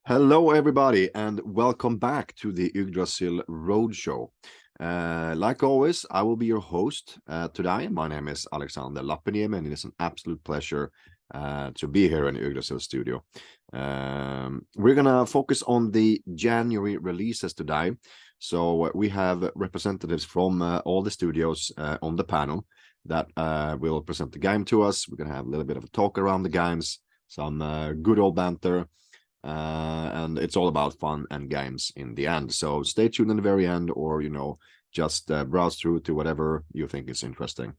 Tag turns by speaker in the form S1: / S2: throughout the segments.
S1: Hello, everybody, and welcome back to the Yggdrasil Roadshow. Like always, I will be your host today. My name is Alexander Lappeniemi, and it is an absolute pleasure to be here in Yggdrasil studio. We're going to focus on the January releases today. So we have representatives from all the studios on the panel that will present the game to us. We're going to have a little bit of a talk around the games, some good old banter. And it's all about fun and games in the end. So stay tuned in the very end, or just browse through to whatever you think is interesting.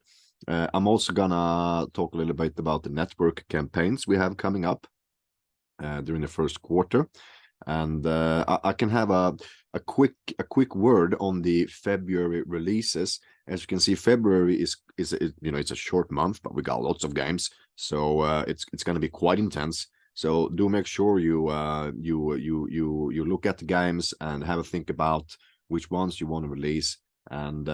S1: I'm also gonna talk a little bit about the network campaigns we have coming up during the first quarter, and I can have a quick word on the February releases. As you can see, February is it's a short month, but we got lots of games, so it's going to be quite intense. So do make sure you look at the games and have a think about which ones you want to release. And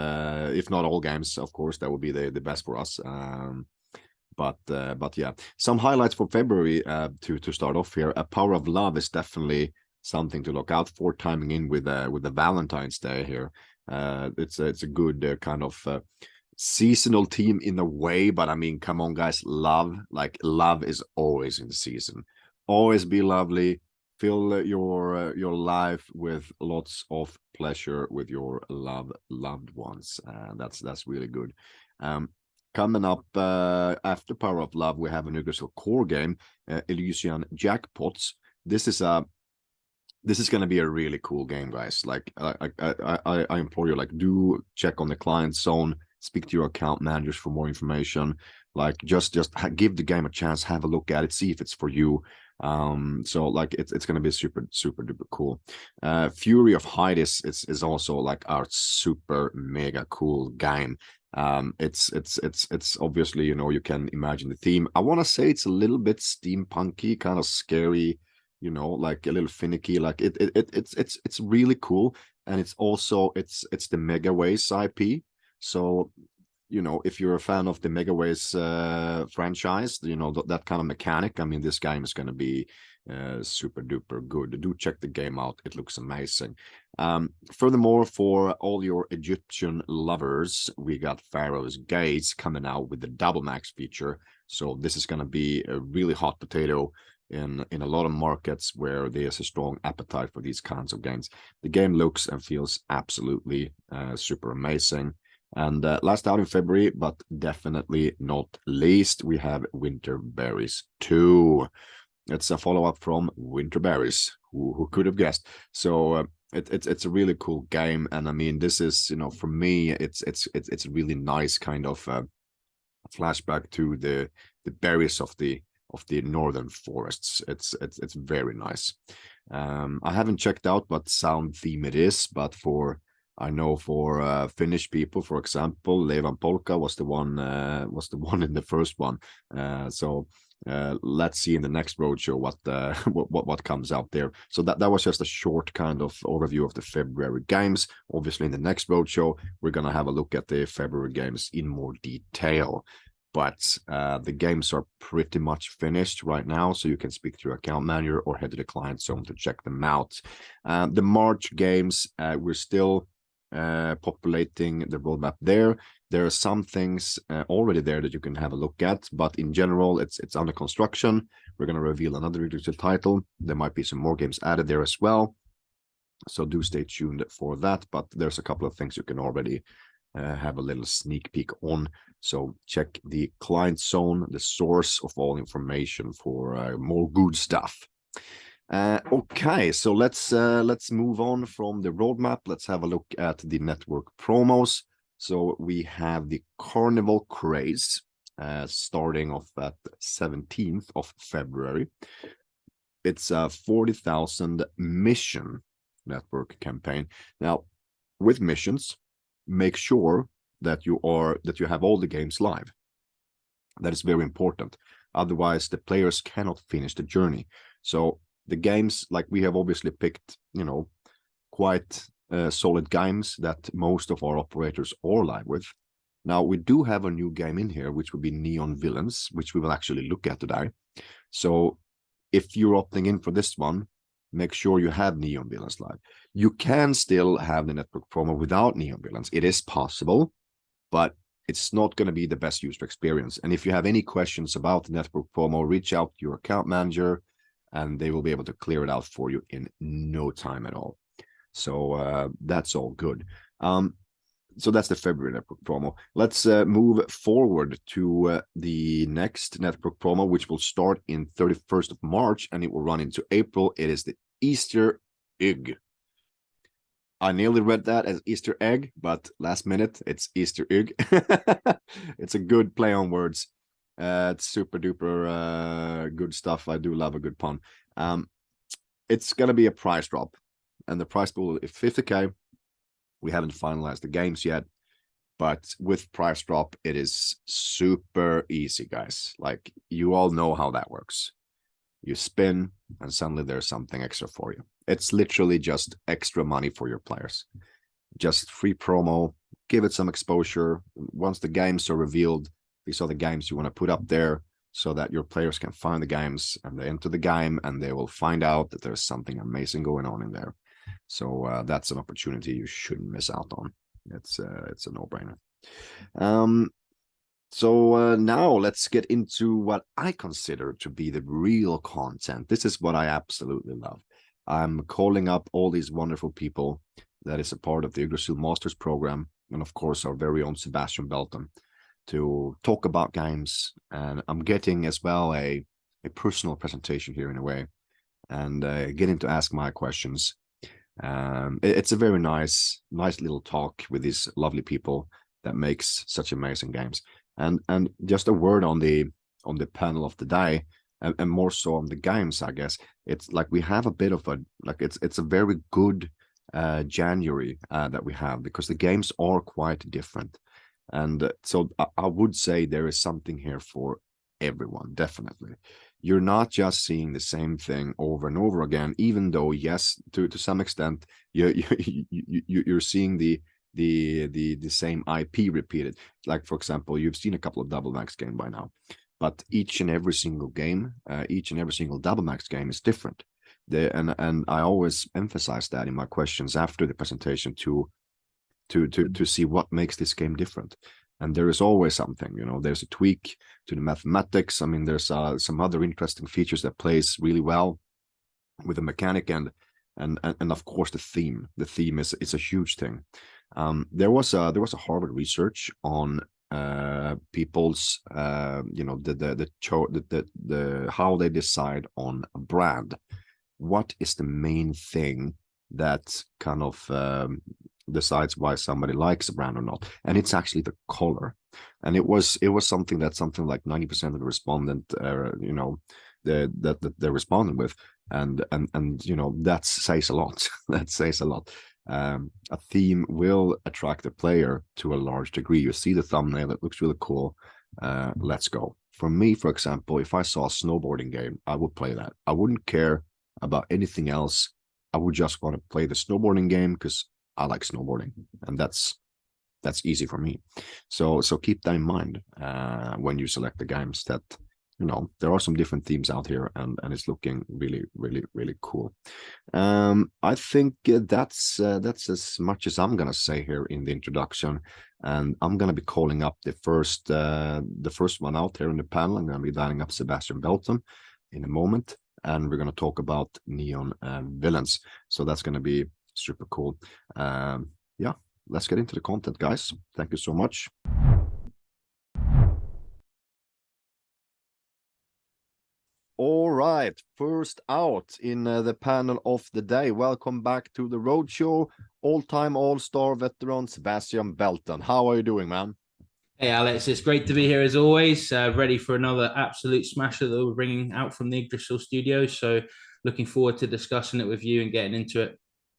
S1: if not all games, of course, that would be the best for us. But yeah, some highlights for February to start off here. A Power of Love is definitely something to look out for, timing in with the Valentine's Day here. It's a good kind of seasonal theme in a way, but I mean, come on, guys, love is always in the season. Always be lovely. Fill your life with lots of pleasure with your loved ones. That's really good. Coming up after Power of Love, we have an Yggdrasil core game, Elysian Jackpots. This is going to be a really cool game, guys. Like I implore you, do check on the client zone, speak to your account managers for more information. Just give the game a chance, have a look at it, see if it's for you. So it's going to be super duper cool. Fury of Hyde is also our super mega cool game. It's obviously, you can imagine the theme. I want to say it's a little bit steampunky, kind of scary, a little finicky. It's really cool, and it's also it's the Megaways IP. So if you're a fan of the Megaways franchise, that kind of mechanic, I mean, this game is going to be super duper good. Do check the game out. It looks amazing. Furthermore, for all your Egyptian lovers, we got Pharaoh's Gates coming out with the Double Max feature. So this is going to be a really hot potato in a lot of markets where there's a strong appetite for these kinds of games. The game looks and feels absolutely super amazing. And last out in February, but definitely not least, we have Winter Berries 2. It's a follow-up from Winter Berries. Who could have guessed? So it's a really cool game, and I mean, this is for me, it's a really nice kind of flashback to the berries of the northern forests. It's very nice. I haven't checked out what sound theme it is, but I know for Finnish people, for example, Levan Polka was the one in the first one. So let's see in the next roadshow what comes out there. So that was just a short kind of overview of the February games. Obviously, in the next roadshow, we're gonna have a look at the February games in more detail. But the games are pretty much finished right now, so you can speak to your account manager or head to the client zone to check them out. The March games, we're still populating the roadmap there. There are some things already there that you can have a look at, but in general, it's under construction. We're going to reveal another Yggdrasil title. There might be some more games added there as well, so do stay tuned for that. But there's a couple of things you can already have a little sneak peek on. So check the client zone, the source of all information, for more good stuff. Okay, so let's move on from the roadmap. Let's have a look at the network promos. So we have the Carnival Craze starting off at 17th of February. It's a 40,000 mission network campaign. Now, with missions, make sure that you have all the games live. That is very important. Otherwise, the players cannot finish the journey. So the games, we have obviously picked, quite solid games that most of our operators are live with. Now, we do have a new game in here, which will be Neon Villains, which we will actually look at today. So if you're opting in for this one, make sure you have Neon Villains live. You can still have the network promo without Neon Villains. It is possible, but it's not going to be the best user experience. And if you have any questions about the network promo, reach out to your account manager and they will be able to clear it out for you in no time at all. So that's all good. So that's the February network promo. Let's move forward to the next network promo, which will start in 31st of March and it will run into April. It is the Easter egg. I nearly read that as Easter egg, but last minute it's Easter egg. It's a good play on words. It's super duper good stuff. I do love a good pun. It's gonna be a price drop, and the price pool is 50K. We haven't finalized the games yet, but with price drop, it is super easy, guys. Like, you all know how that works. You spin, and suddenly there's something extra for you. It's literally just extra money for your players. Just free promo, give it some exposure. Once the games are revealed, these are the games you want to put up there so that your players can find the games and they enter the game and they will find out that there's something amazing going on in there. So that's an opportunity you shouldn't miss out on. It's a no-brainer. So now let's get into what I consider to be the real content. This is what I absolutely love. I'm calling up all these wonderful people that is a part of the Yggdrasil Masters program, and of course our very own Sebastian Belton, to talk about games. And I'm getting as well a personal presentation here in a way, and getting to ask my questions. It's a very nice little talk with these lovely people that makes such amazing games. And just a word on the panel of the day, and more so on the games, I guess. It's like we have a bit of a, like, it's a very good January that we have, because the games are quite different. And so I would say there is something here for everyone, definitely. You're not just seeing the same thing over and over again, even though, yes, to some extent, you're seeing the same IP repeated. Like, for example, you've seen a couple of double max game by now, but each and every single game, each and every single double max game is different. And I always emphasize that in my questions after the presentation to see what makes this game different. And there is always something, you know, there's a tweak to the mathematics. I mean, there's some other interesting features that plays really well with the mechanic, and of course the theme. The theme is a huge thing. There was a Harvard research on people's you know, the how they decide on a brand. What is the main thing that kind of decides why somebody likes a brand or not? And it's actually the color. And it was something like 90% of the respondent you know, that they responded with, and you know, that says a lot. That says a lot. A theme will attract the player to a large degree. You see the thumbnail, it looks really cool. Let's go. For me, for example, if I saw a snowboarding game, I would play that. I wouldn't care about anything else. I would just want to play the snowboarding game because I like snowboarding, and that's easy for me. So keep that in mind when you select the games, that, you know, there are some different themes out here, and it's looking really, really, really cool. I think that's as much as I'm gonna say here in the introduction, and I'm gonna be calling up the first one out here in the panel. I'm gonna be dialing up Sebastian Belton in a moment, and we're gonna talk about Neon Villains. So that's gonna be super cool. Yeah, let's get into the content, guys. Thank you so much. All right, first out in the panel of the day, welcome back to the Roadshow, all-time all-star veteran Sebastian Belton. How are you doing, man?
S2: Hey, Alex, it's great to be here as always. Ready for another absolute smasher that we're bringing out from the Yggdrasil studios. So looking forward to discussing it with you and getting into it.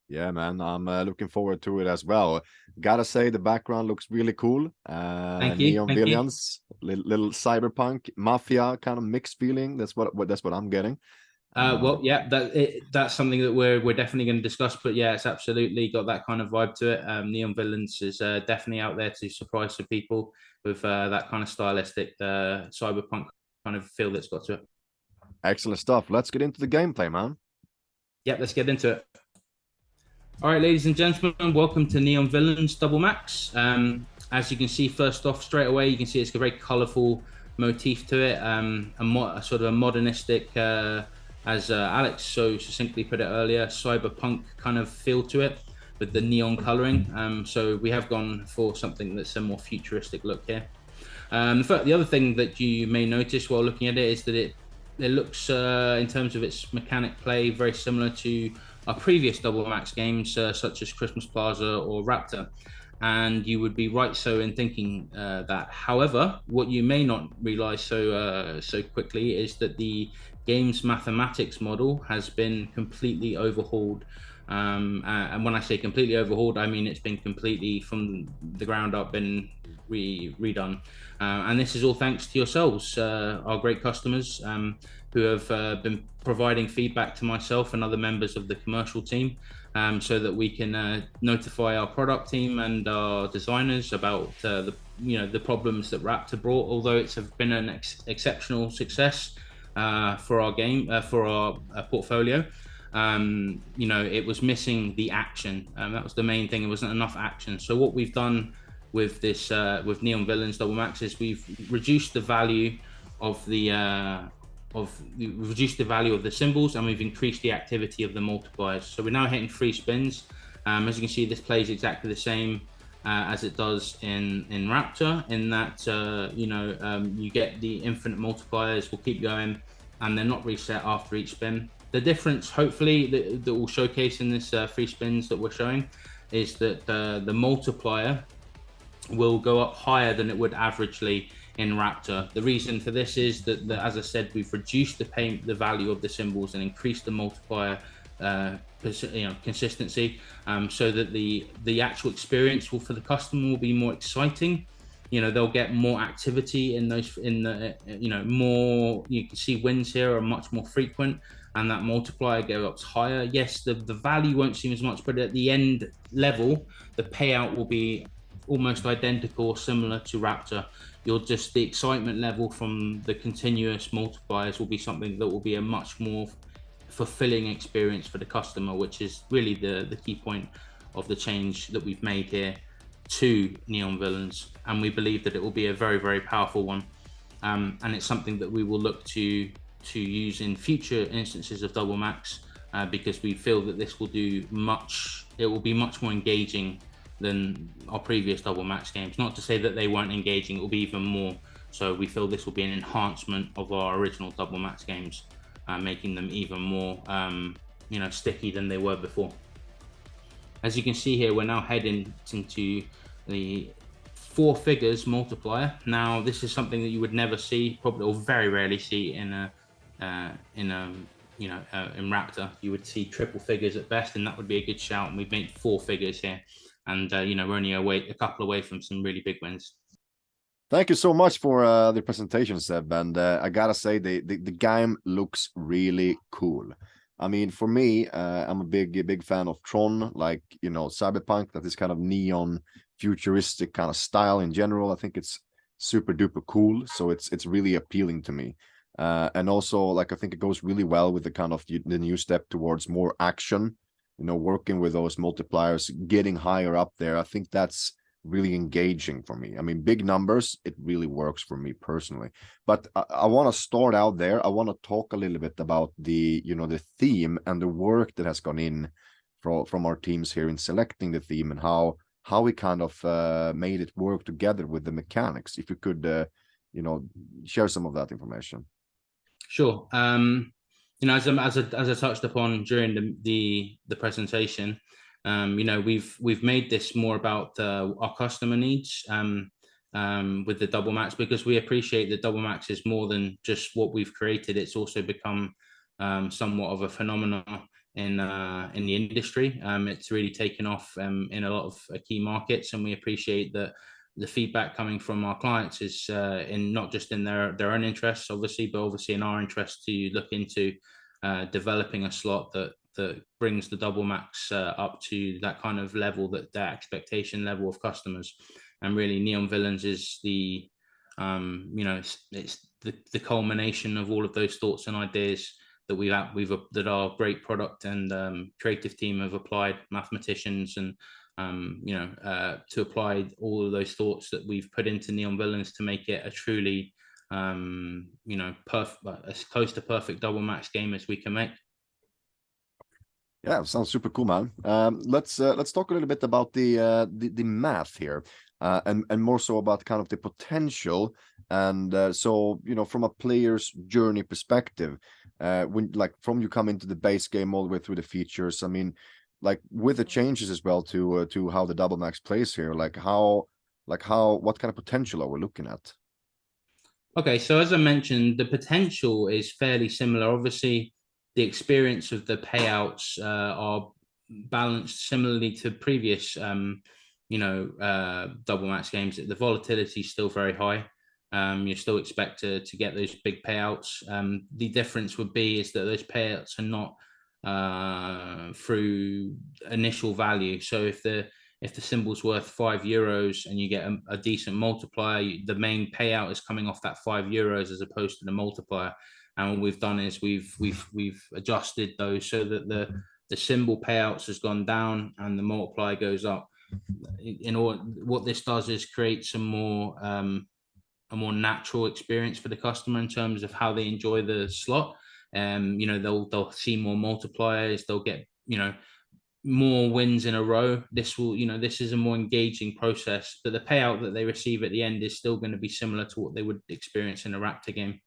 S1: Yeah, man, I'm looking forward to it as well. Gotta say, the background looks really cool.
S2: Thank you.
S1: Neon Villains, little cyberpunk mafia kind of mixed feeling. That's what I'm getting.
S2: Well, yeah, that's something that we're definitely going to discuss. But yeah, it's absolutely got that kind of vibe to it. Neon Villains is definitely out there to surprise some people with that kind of stylistic cyberpunk kind of feel that's got to it.
S1: Excellent stuff. Let's get into the gameplay, man.
S2: Yep, let's get into it. All right, ladies and gentlemen, welcome to Neon Villains Double Max. As you can see, first off, straight away, you can see it's a very colourful motif to it, a sort of a modernistic, as Alex so succinctly put it earlier, cyberpunk kind of feel to it with the neon colouring. So we have gone for something that's a more futuristic look here. The other thing that you may notice while looking at it is that it looks, in terms of its mechanic play, very similar to our previous Double Max games, such as Christmas Plaza or Raptor. And you would be right so in thinking that. However, what you may not realize so quickly is that the game's mathematics model has been completely overhauled. And when I say completely overhauled, I mean it's been completely from the ground up been redone. And this is all thanks to yourselves, our great customers, who have been providing feedback to myself and other members of the commercial team, so that we can notify our product team and our designers about the problems that Raptor brought. Although it's been an exceptional success for our game, for our portfolio, it was missing the action. That was the main thing. It wasn't enough action. So what we've done with this, with Neon Villains Double Max, is we've reduced the value of the symbols, and we've increased the activity of the multipliers. So we're now hitting 3 spins. As you can see, this plays exactly the same as it does in Raptor, in that you get the infinite multipliers will keep going, and they're not reset after each spin. The difference, hopefully, that will showcase in this 3 spins that we're showing, is that the multiplier will go up higher than it would averagely in Raptor. The reason for this is that, as I said, we've reduced the value of the symbols and increased the multiplier consistency, so that the actual experience for the customer will be more exciting. They'll get more activity in those, more, you can see wins here are much more frequent, and that multiplier go up higher. Yes, the value won't seem as much, but at the end level, the payout will be almost identical or similar to Raptor. The excitement level from the continuous multipliers will be something that will be a much more fulfilling experience for the customer, which is really the key point of the change that we've made here to Neon Villains. And we believe that it will be a very, very powerful one. And it's something that we will look to use in future instances of Double Max, because we feel that this will be much more engaging than our previous Double Max games. Not to say that they weren't engaging, it will be even more. So we feel this will be an enhancement of our original Double Max games, making them even more sticky than they were before. As you can see here, we're now heading into the 4 figures multiplier. Now, this is something that you would never see, probably, or very rarely see in Raptor. You would see triple figures at best, and that would be a good shout. And we've made 4 figures here, and we're only a couple away from some really big wins.
S1: Thank you so much for the presentation, Seb. And I gotta say, the game looks really cool. I mean, for me, I'm a big fan of Tron, like, cyberpunk, that is kind of neon futuristic kind of style in general. I think it's super duper cool. So it's really appealing to me. And also, like, I think it goes really well with the kind of the new step towards more action, working with those multipliers, getting higher up there. I think that's really engaging for me. I mean, big numbers, it really works for me personally. But I want to start out there. I want to talk a little bit about the theme and the work that has gone in from our teams here in selecting the theme, and how we kind of made it work together with the mechanics. If you could share some of that information.
S2: Sure. As I touched upon during the presentation, we've made this more about our customer needs with the Double Max, because we appreciate that Double Max is more than just what we've created. It's also become somewhat of a phenomenon in the industry. It's really taken off in a lot of key markets, and we appreciate that the feedback coming from our clients is in not just in their own interests, obviously, but obviously in our interest to look into developing a slot that brings the Double Max up to that kind of level, that expectation level of customers. And really, Neon Villains is it's the culmination of all of those thoughts and ideas that our great product and creative team have applied, mathematicians and to apply all of those thoughts that we've put into Neon Villains to make it a truly as close to perfect double max game as we can make.
S1: Yeah, sounds super cool, man. Let's talk a little bit about the math here, and more so about kind of the potential. And so, from a player's journey perspective, when from you come into the base game all the way through the features, I mean, with the changes as well to how the double max plays here, what kind of potential are we looking at?
S2: Okay, so as I mentioned, the potential is fairly similar. Obviously, the experience of the payouts are balanced similarly to previous, double max games. The volatility is still very high. You still expect to get those big payouts. The difference would be is that those payouts are not through initial value. So if the symbol's worth €5 and you get a decent multiplier, the main payout is coming off that €5 as opposed to the multiplier. And what we've done is we've adjusted those so that the symbol payouts has gone down and the multiplier goes up. What this does is create some more a more natural experience for the customer in terms of how they enjoy the slot. They'll see more multipliers. They'll get more wins in a row. This is a more engaging process, but the payout that they receive at the end is still going to be similar to what they would experience in a Raptor game.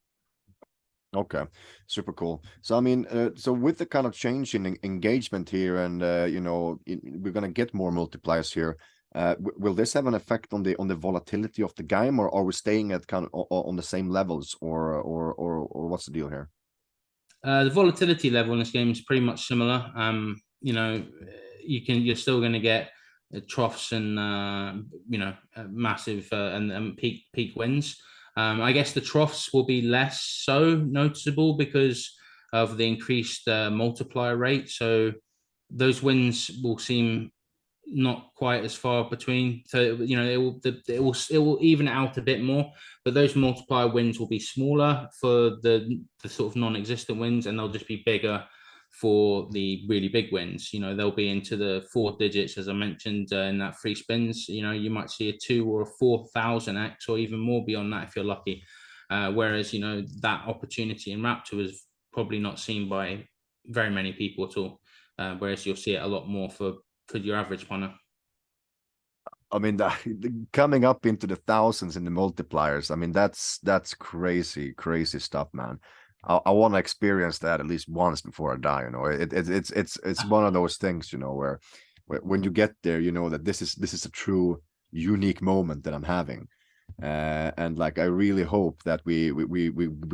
S1: Okay, super cool. So I mean, so with the kind of change in engagement here, and we're gonna get more multipliers here. Will this have an effect on the volatility of the game, or are we staying at kind of on the same levels, or what's the deal here?
S2: The volatility level in this game is pretty much similar. You're still going to get troughs and massive and peak wins. I guess the troughs will be less so noticeable because of the increased multiplier rate. So those wins will seem not quite as far between. So it will even out a bit more. But those multiplier wins will be smaller for the sort of non-existent wins, and they'll just be bigger for the really big wins. They'll be into the 4 digits, as I mentioned, in that free spins. You might see a 2 or a 4,000x or even more beyond that if you're lucky. Whereas, that opportunity in Raptor was probably not seen by very many people at all. Whereas you'll see it a lot more for your average punter.
S1: I mean, coming up into the thousands in the multipliers, I mean, that's crazy stuff, man. I want to experience that at least once before I die. It's one of those things, where when you get there, that this is a true unique moment that I'm having, and I really hope that we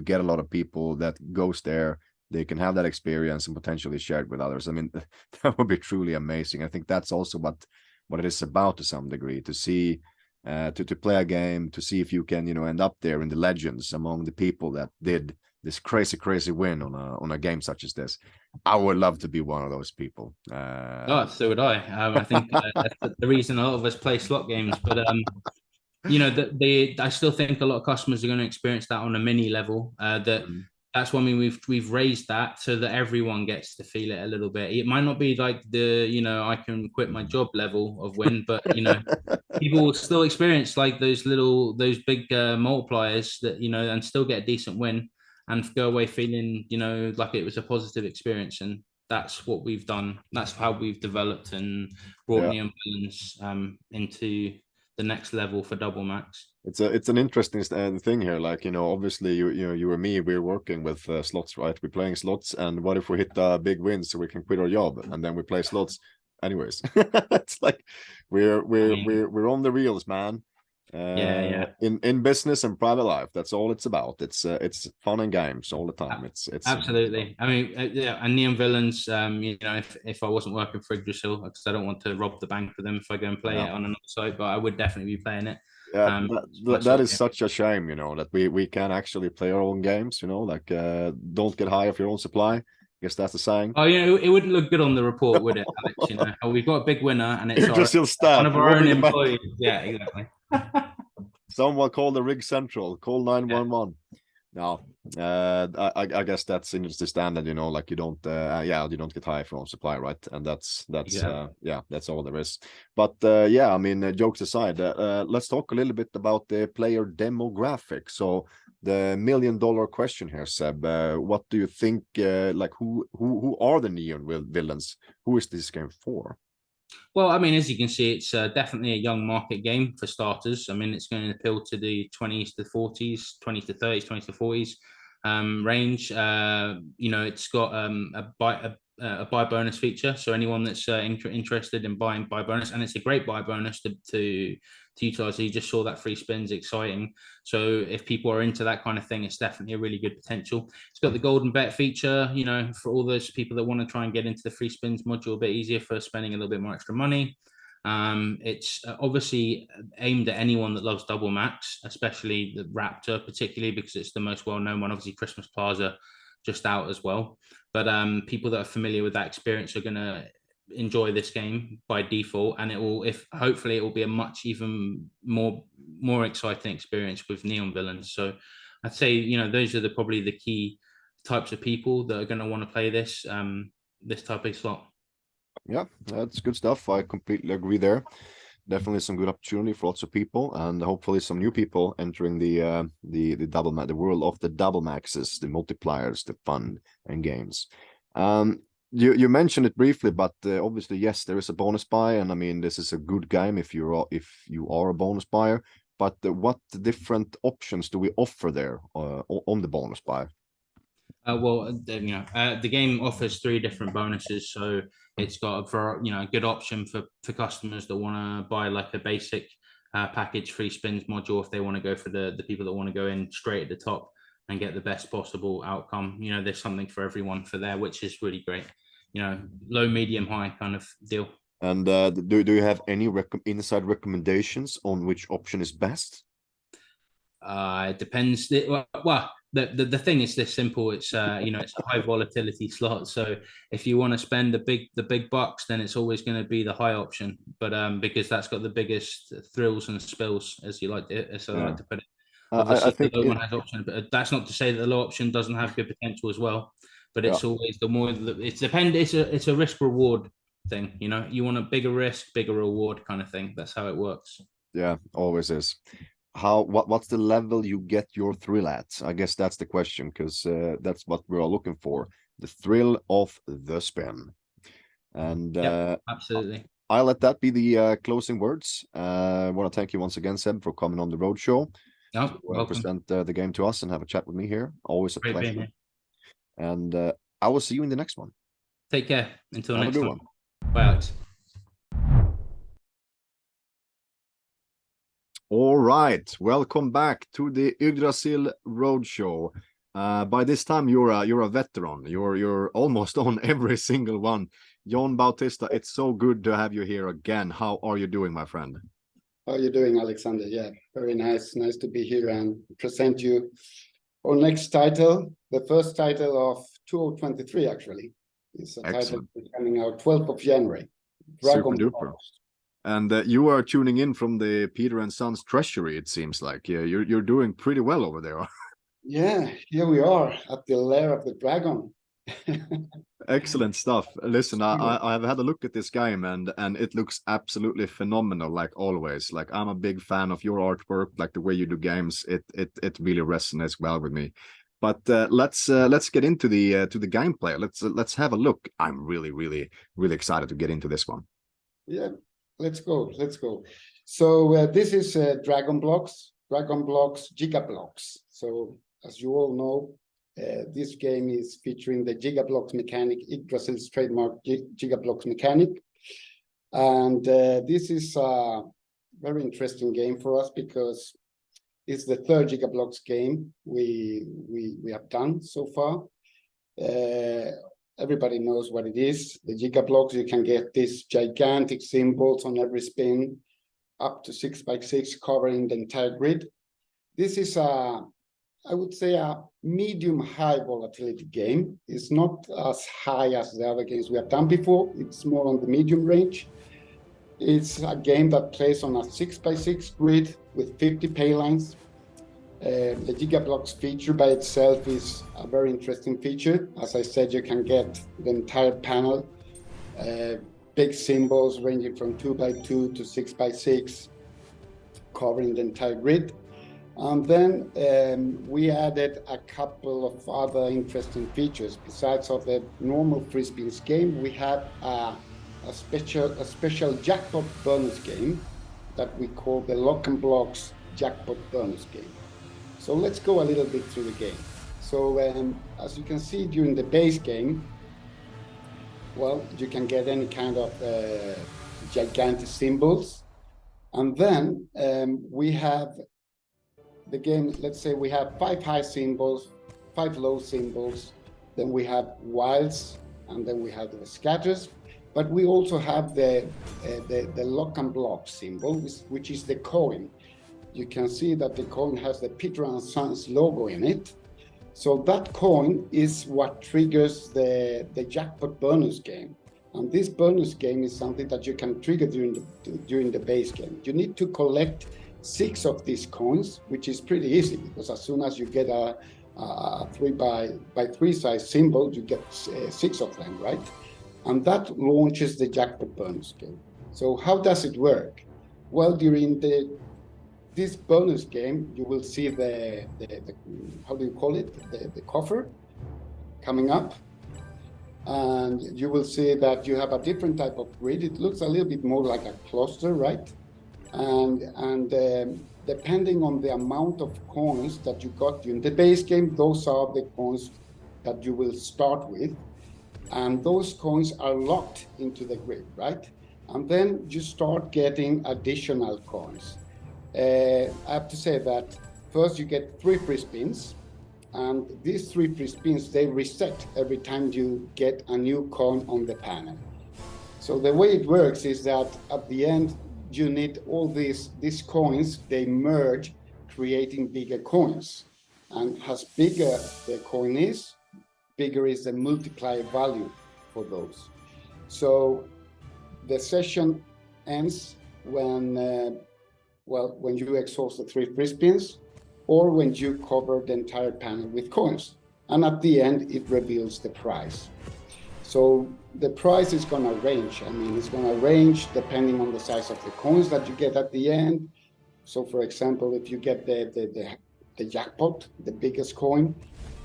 S1: get a lot of people that goes there. They can have that experience and potentially share it with others. I mean, that would be truly amazing. I think that's also what it is about to some degree, to see, to play a game, to see if you can, end up there in the legends among the people that did this crazy win on a game such as this. I would love to be one of those people.
S2: So would I. I think that's the reason a lot of us play slot games. But I still think a lot of customers are going to experience that on a mini level. That's when we've raised that so that everyone gets to feel it a little bit. It might not be like the I can quit my job level of win, but people will still experience those big multipliers that and still get a decent win and go away feeling like it was a positive experience. And that's what we've done. That's how we've developed and brought Neon Villains into the next level for double max.
S1: It's an interesting thing here. Obviously you and me, we're working with slots, right? We're playing slots, and what if we hit a big win so we can quit our job and then we play slots anyways? It's like we're on the reels, man. In business and private life, that's all it's about. It's fun and games all the time. It's
S2: absolutely. I mean, and Neon Villains, if I wasn't working for Yggdrasil, because I don't want to rob the bank for them if I go and play it on another site, but I would definitely be playing it.
S1: Yeah, that is such a shame, that we can actually play our own games, don't get high off your own supply. I guess that's the saying.
S2: Oh, it wouldn't look good on the report, would it, Alex? We've got a big winner, and it's one of our own employees. Yeah, exactly.
S1: Someone call the rig central. Call 911. No, I guess that's industry standard, you know, like you don't you don't get high from supply, right? And that's
S2: Yeah.
S1: that's all there is. But yeah, I mean, jokes aside, let's talk a little bit about the player demographic. So the $1 million question here, Seb, what do you think, like who are the neon villains? Who is this game for?
S2: Well, I mean, as you can see, it's definitely a young market game for starters. I mean, it's going to appeal to the 20s to 40s, 20s to 30s, 20s to 40s range. You know, it's got a buy bonus feature. So anyone that's interested in buying buy bonus, and it's a great buy bonus to utilize. So you just saw that free spins, exciting. So if people are into that kind of thing, it's definitely a really good potential. It's got the golden bet feature, you know, for all those people that want to try and get into the free spins module a bit easier for spending a little bit more extra money. It's obviously aimed at anyone that loves double max, especially the Raptor, particularly because it's the most well-known one. Obviously, Christmas Plaza just out as well. But people that are familiar with that experience are going to enjoy this game by default, and it will, if hopefully, it will be a much even more exciting experience with neon villains. So I'd say, you know, those are probably the key types of people that are going to want to play this this type of slot.
S1: Yeah, that's good stuff. I completely agree there. Definitely some good opportunity for lots of people, and hopefully some new people entering the the world of the double maxes, the multipliers, the fun and games. You mentioned it briefly, but obviously, yes, there is a bonus buy, and I mean, this is a good game if you are a bonus buyer. But what different options do we offer there on the bonus buy?
S2: The game offers 3 different bonuses, so it's got a good option for customers that want to buy like a basic package free spins module if they want to go for the people that want to go in straight at the top and get the best possible outcome. You know, there's something for everyone for there, which is really great. You know, low, medium, high kind of deal.
S1: And do you have any inside recommendations on which option is best?
S2: It depends. Well, the thing is this simple. It's it's a high volatility slot. So if you want to spend the big bucks, then it's always going to be the high option. But because that's got the biggest thrills and spills, as I like to put it.
S1: I
S2: Obviously, the
S1: think
S2: low one has option, but that's not to say that the low option doesn't have good potential as well. But it's always the more it's It's a risk reward thing. You know, you want a bigger risk, bigger reward kind of thing. That's how it works.
S1: Yeah, always is. What's the level you get your thrill at? I guess that's the question, because that's what we're all looking for, the thrill of the spin. And
S2: Absolutely.
S1: I'll let that be the closing words. I want to thank you once again, Seb, for coming on the Roadshow to
S2: Welcome.
S1: present the game to us and have a chat with me here. Always a
S2: Great being
S1: pleasure.
S2: here.
S1: And I will see you in the next one.
S2: Take care. Until
S1: Have
S2: next
S1: a good
S2: time.
S1: one.
S2: Bye, Alex.
S1: All right, welcome back to the Yggdrasil Roadshow. By this time, you're a veteran. You're almost on every single one. Yann Bautista, it's so good to have you here again. How are you doing, my friend?
S3: How are you doing, Alexander? Yeah, very nice. Nice to be here and present you our next title. The first title of 2023, actually. It's a
S1: Excellent.
S3: title coming out 12th of January.
S1: Super duper. And you are tuning in from the Peter and Sons treasury, it seems like. Yeah, you're doing pretty well over there.
S3: Yeah, here we are at the lair of the dragon.
S1: Excellent stuff. Listen, I've had a look at this game, and it looks absolutely phenomenal, like always. Like, I'm a big fan of your artwork, like the way you do games. It really resonates well with me. But let's get into the gameplay. Let's have a look. I'm really excited to get into this one.
S3: Yeah, let's go. So this is Dragon Blocks Giga Blocks. So as you all know, this game is featuring the Giga Blocks mechanic, Yggdrasil's trademark Giga Blocks mechanic. And this is a very interesting game for us because it's the 3rd Giga Blocks game we have done so far. Everybody knows what it is. The Giga Blocks, you can get these gigantic symbols on every spin, up to 6x6, covering the entire grid. This is I would say a medium-high volatility game. It's not as high as the other games we have done before. It's more on the medium range. It's a game that plays on a 6x6 grid with 50 pay lines. The Gigablocks feature by itself is a very interesting feature. As I said, you can get the entire panel, big symbols ranging from 2x2 to 6x6, covering the entire grid. And then we added a couple of other interesting features. Besides of the normal free spins game, we have a special jackpot bonus game that we call the Lock and Blocks jackpot bonus game. So let's go a little bit through the game. So as you can see during the base game, well, you can get any kind of gigantic symbols. And then we have the game, let's say we have 5 high symbols, 5 low symbols, then we have wilds, and then we have the scatters. But we also have the lock and block symbol, which is the coin. You can see that the coin has the Peter and Sons logo in it. So that coin is what triggers the jackpot bonus game. And this bonus game is something that you can trigger during the base game. You need to collect 6 of these coins, which is pretty easy, because as soon as you get a 3x3 size symbol, you get 6 of them, right? And that launches the jackpot bonus game. So how does it work? Well, during this bonus game, you will see the how do you call it? The coffer coming up. And you will see that you have a different type of grid. It looks a little bit more like a cluster, right? And depending on the amount of coins that you got during the base game, those are the coins that you will start with. And those coins are locked into the grid, right? And then you start getting additional coins. I have to say that first you get 3 free spins, and these 3 free spins, they reset every time you get a new coin on the panel. So the way it works is that at the end, you need all these coins, they merge, creating bigger coins. And as bigger the coin is, bigger is the multiplier value for those. So the session ends when you exhaust the 3 free spins, or when you cover the entire panel with coins. And at the end, it reveals the prize. So the prize is gonna range. I mean, it's gonna range depending on the size of the coins that you get at the end. So for example, if you get the jackpot, the biggest coin,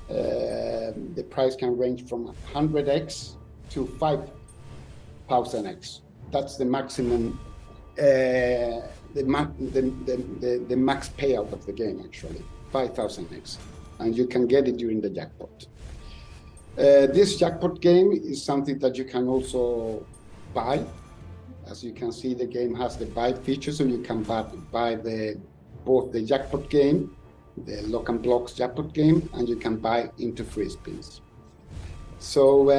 S3: the price can range from 100x to 5,000x. That's the maximum, the max payout of the game, actually, 5,000x. And you can get it during the jackpot. This jackpot game is something that you can also buy. As you can see, the game has the buy feature, so you can buy both the jackpot game, the Lock and Blocks jackpot game, and you can buy into free spins. So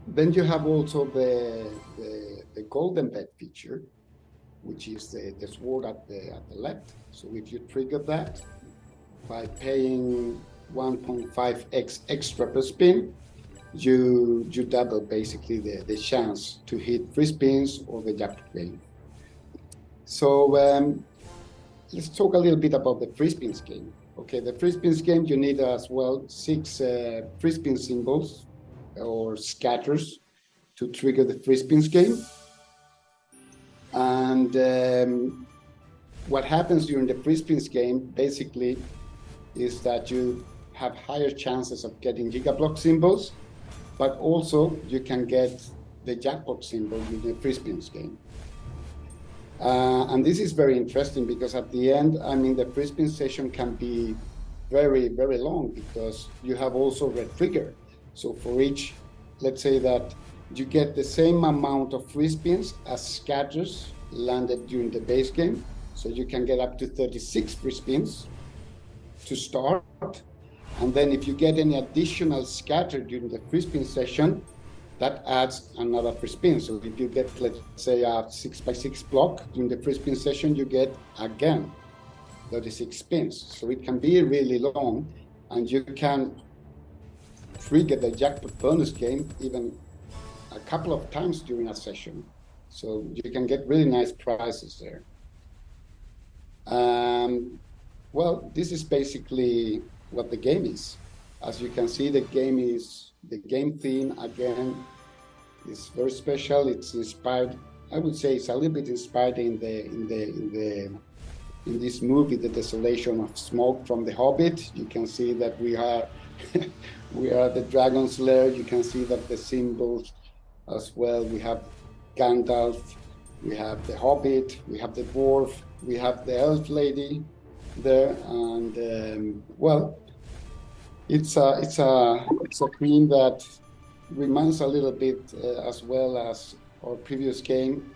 S3: then you have also the golden bet feature, which is the sword at the left. So if you trigger that by paying 1.5x extra per spin, you double basically the chance to hit free spins or the jackpot game. So let's talk a little bit about the free spins game. Okay, the free spins game, you need as well 6 free spin symbols or scatters to trigger the free spins game. And what happens during the free spins game basically is that you have higher chances of getting Gigablock symbols, but also you can get the jackpot symbol in the free spins game. And this is very interesting because at the end, I mean, the free spin session can be very, very long because you have also red trigger. So for each, let's say that you get the same amount of free spins as scatters landed during the base game. So you can get up to 36 free spins to start. And then if you get any additional scatter during the free spin session, that adds another free spin. So if you get, let's say, a 6x6 block during the free spin session, you get again 36 spins. So it can be really long, and you can trigger the jackpot bonus game even a couple of times during a session. So you can get really nice prizes there. Well, this is basically what the game is. As you can see, the game theme again is very special. It's inspired. I would say it's a little bit inspired in this movie, The Desolation of Smoke from The Hobbit. You can see that we are the dragon's lair. You can see that the symbols as well. We have Gandalf, we have the Hobbit, we have the dwarf, we have the elf lady there, and well, it's a theme that reminds a little bit as well as our previous game,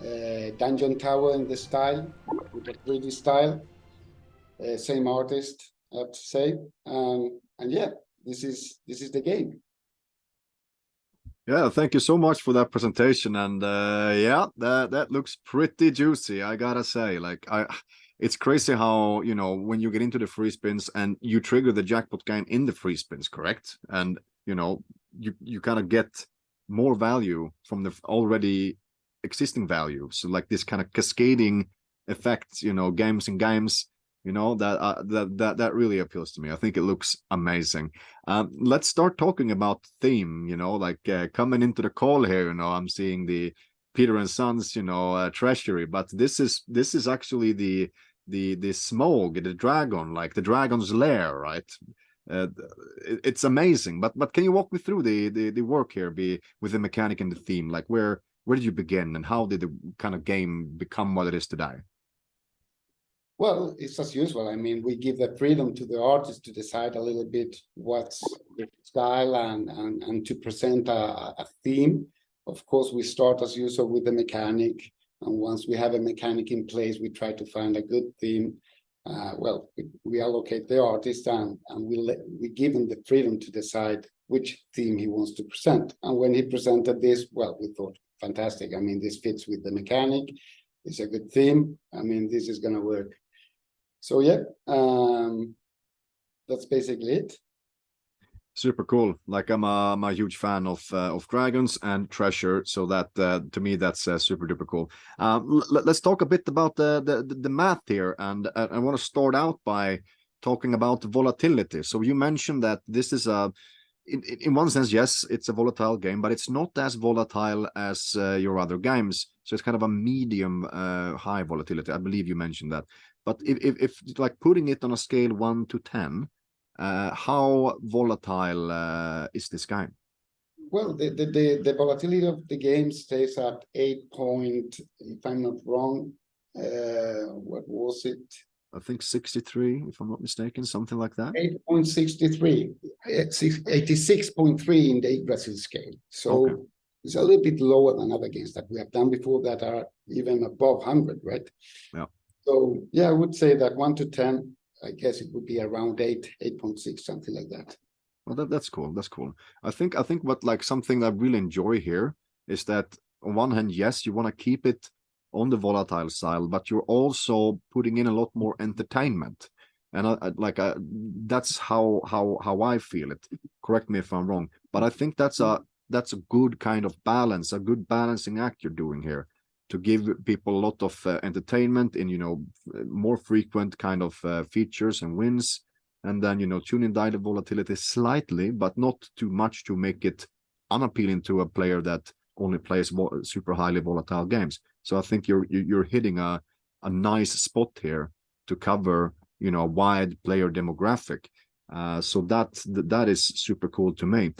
S3: Dungeon Tower in the style, with the 3D style, same artist, I have to say, and yeah, this is the game.
S1: Yeah, thank you so much for that presentation. And yeah, that looks pretty juicy, I gotta say. Like, it's crazy how, you know, when you get into the free spins and you trigger the jackpot game in the free spins, correct? And you know, you kind of get more value from the already existing value. So like this kind of cascading effects, you know, games and games. You know, that really appeals to me. I think it looks amazing. Let's start talking about theme. You know, like coming into the call here. You know, I'm seeing the Peter and Sons, you know, treasury, but this is actually the Smog, the dragon, like the dragon's lair, right? It's amazing. But can you walk me through the work here, with the mechanic and the theme? Like where did you begin, and how did the kind of game become what it is today?
S3: Well, it's as usual. I mean, we give the freedom to the artist to decide a little bit what's the style and to present a theme. Of course, we start as usual with the mechanic. And once we have a mechanic in place, we try to find a good theme. Well, we allocate the artist and we give him the freedom to decide which theme he wants to present. And when he presented this, well, we thought, fantastic. I mean, this fits with the mechanic. It's a good theme. I mean, this is going to work. So yeah, that's basically it.
S1: Super cool. Like I'm a huge fan of dragons and treasure, so that to me that's super duper cool. Let's talk a bit about the math here, and I want to start out by talking about volatility. So you mentioned that this is in one sense, yes, it's a volatile game, but it's not as volatile as your other games. So it's kind of a medium high volatility. I believe you mentioned that. But if like putting it on a scale 1 to 10, how volatile is this game?
S3: Well, the volatility of the game stays at 8 point, if I'm not wrong. What was it?
S1: I think 63, if I'm not mistaken, something like that.
S3: 8.63, 86.3 in the Yggdrasil scale. So
S1: okay.
S3: It's a little bit lower than other games that we have done before that are even above 100, right?
S1: Yeah.
S3: So yeah, I would say that 1 to 10, I guess it would be around 8.6, something like that.
S1: Well, that's cool. That's cool. I think what like something that I really enjoy here is that on one hand, yes, you want to keep it on the volatile side, but you're also putting in a lot more entertainment. And that's how I feel it. Correct me if I'm wrong, but I think that's a good kind of balance, a good balancing act you're doing here, to give people a lot of entertainment in, you know, more frequent kind of features and wins, and then, you know, tuning down the volatility slightly, but not too much to make it unappealing to a player that only plays super highly volatile games. So I think you're hitting a nice spot here to cover, you know, a wide player demographic. So that is super cool to me.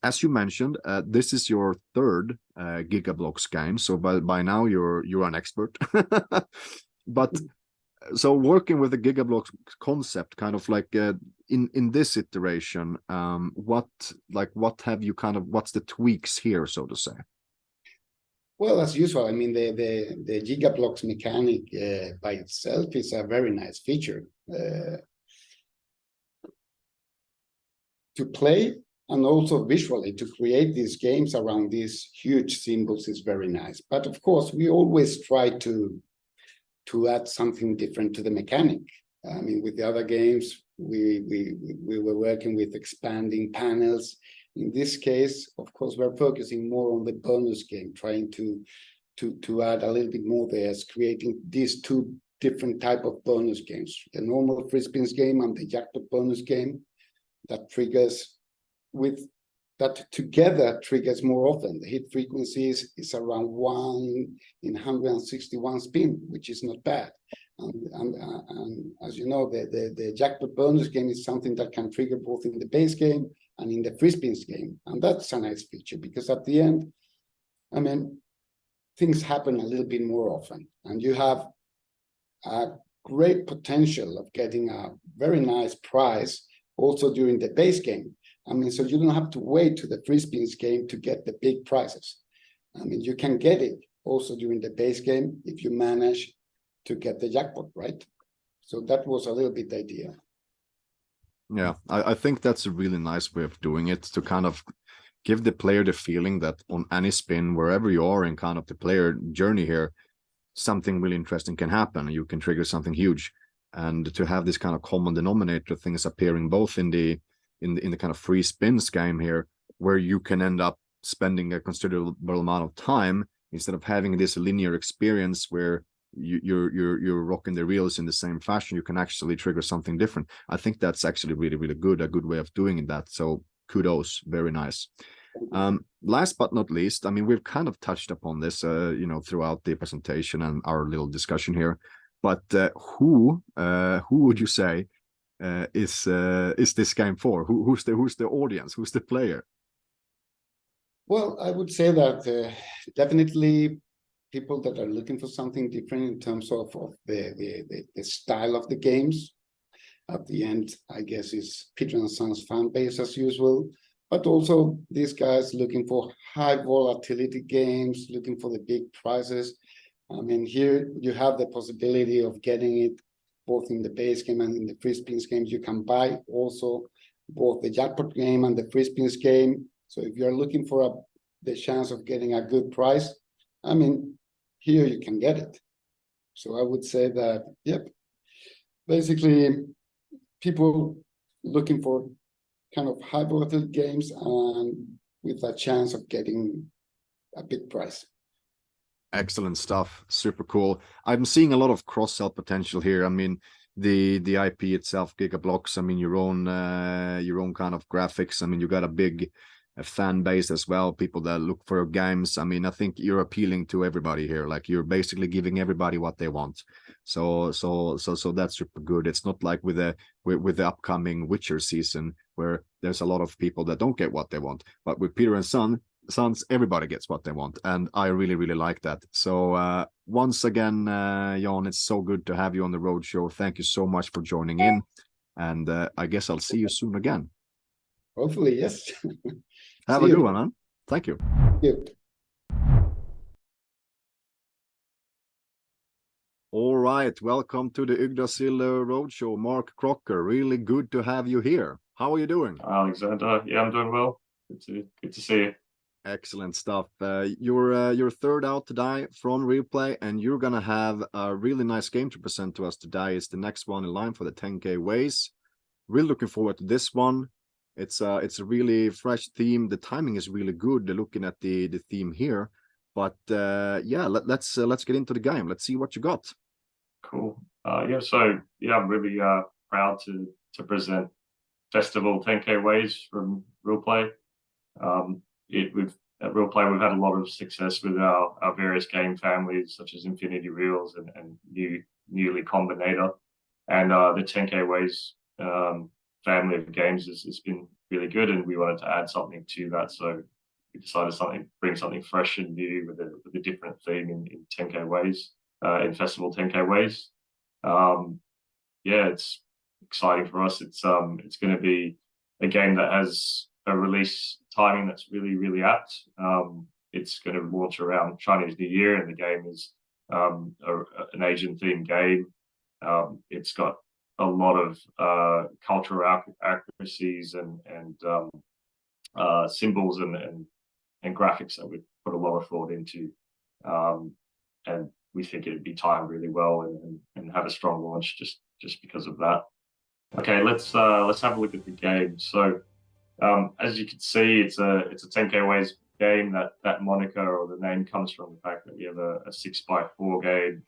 S1: As you mentioned, this is your third Gigablocks game, so by now you're an expert. But so working with the Gigablocks concept, kind of like in this iteration, what have you kind of, what's the tweaks here, so to say?
S3: Well, as usual, I mean, the Gigablocks mechanic by itself is a very nice feature to play, and also visually to create these games around these huge symbols is very nice. But of course, we always try to add something different to the mechanic. I mean, with the other games, we were working with expanding panels. In this case, of course, we're focusing more on the bonus game, trying to add a little bit more there, as creating these two different type of bonus games, the normal free spins game and the jackpot bonus game that triggers that together triggers more often. The hit frequency is around 1 in 161 spin, which is not bad. And as you know, the jackpot bonus game is something that can trigger both in the base game and in the free spins game. And that's a nice feature because at the end, I mean, things happen a little bit more often, and you have a great potential of getting a very nice prize also during the base game. I mean, so you don't have to wait to the free spins game to get the big prizes. I mean, you can get it also during the base game if you manage to get the jackpot, right? So that was a little bit the idea.
S1: Yeah, I think that's a really nice way of doing it, to kind of give the player the feeling that on any spin, wherever you are in kind of the player journey here, something really interesting can happen. You can trigger something huge. And to have this kind of common denominator things appearing both in the kind of free spins game here, where you can end up spending a considerable amount of time instead of having this linear experience where you're rocking the reels in the same fashion. You can actually trigger something different. I think that's actually really, really good, a good way of doing that. So kudos, very nice. Last but not least, I mean, we've kind of touched upon this, you know, throughout the presentation and our little discussion here. But who would you say is this game for? Who's the audience? Who's the player?
S3: Well, I would say that definitely people that are looking for something different in terms of the style of the games. At the end, I guess, is Peter and Sons fan base as usual, but also these guys looking for high volatility games, looking for the big prizes. I mean, here you have the possibility of getting it both in the base game and in the free spins games. You can buy also both the jackpot game and the free spins game. So if you're looking for the chance of getting a good prize, I mean, here you can get it. So I would say that, yep, basically people looking for kind of high volatility games and with a chance of getting a big prize.
S1: Excellent stuff. Super cool. I'm seeing a lot of cross-sell potential here. I mean, the IP itself, Gigablocks, I mean, your own kind of graphics. I mean, you got a big fan base as well, people that look for your games. I mean, I think you're appealing to everybody here. Like, you're basically giving everybody what they want. So that's super good. It's not like with the upcoming Witcher season where there's a lot of people that don't get what they want. But with Peter and Sons, everybody gets what they want, and I really, really like that. So once again, Yann, it's so good to have you on the Roadshow. Thank you so much for joining in, and I guess I'll see you soon again.
S3: Hopefully, yes.
S1: Have a good one, man. Thank you.
S3: Yep.
S1: All right, welcome to the Yggdrasil Roadshow, Mark Crocker. Really good to have you here. How are you doing?
S4: Alexander, yeah, I'm doing well. Good to see you.
S1: Excellent stuff. You're third out today from ReelPlay, and you're gonna have a really nice game to present to us today. It's the next one in line for the 10K ways. Really looking forward to this one. It's a really fresh theme. The timing is really good. Looking at the theme here, but yeah, let's get into the game. Let's see what you got.
S4: Cool. Yeah, I'm really proud to present Festival 10K Ways from ReelPlay. At ReelPlay, we've had a lot of success with our various game families, such as Infinity Reels and newly Combinator, and the 10K Ways family of games has been really good, and we wanted to add something to that, so we decided bring something fresh and new with a different theme in 10K Ways, in Festival 10K Ways. Yeah, it's exciting for us. It's going to be a game that has a release timing that's really, really apt. It's going to launch around Chinese New Year, and the game is an Asian themed game. It's got a lot of cultural accuracies and symbols and graphics that we put a lot of thought into, and we think it'd be timed really well and have a strong launch just because of that. Okay, let's have a look at the game. So as you can see, it's a 10K Ways game. That moniker or the name comes from the fact that we have a 6x4 game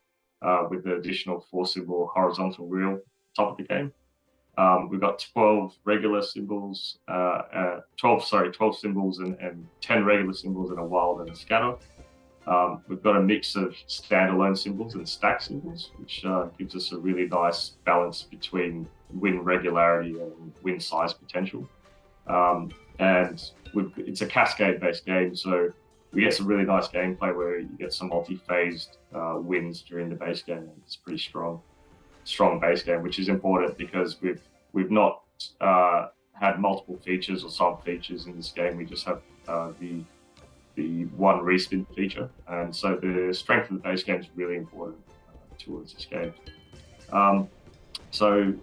S4: with the additional 4-symbol horizontal reel top of the game. We've got 12 regular symbols, 12 symbols and 10 regular symbols and a wild and a scatter. We've got a mix of standalone symbols and stack symbols, which gives us a really nice balance between win regularity and win size potential. And it's a cascade-based game, so we get some really nice gameplay where you get some multi-phased wins during the base game. It's pretty strong base game, which is important because we've not had multiple features or sub features in this game. We just have the one respin feature, and so the strength of the base game is really important towards this game. So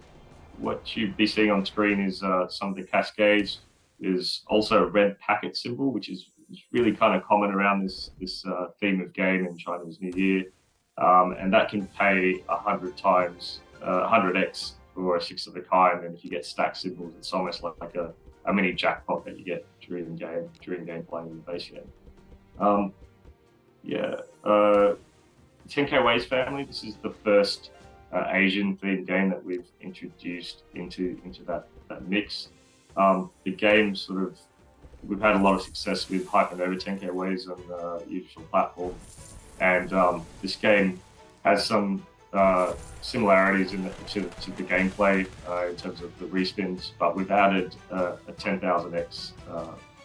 S4: what you'd be seeing on screen is some of the cascades. Is also a red packet symbol, which is really kind of common around this theme of game in Chinese New Year, and that can pay 100 times, 100x for a 6 of a kind. And if you get stack symbols, it's almost like a mini jackpot that you get during gameplay in the base game. 10K Ways family. This is the first Asian themed game that we've introduced into that mix. The game we've had a lot of success with hyping over 10K Ways on the usual platform, and this game has some similarities to the gameplay in terms of the respins, but we've added a 10,000x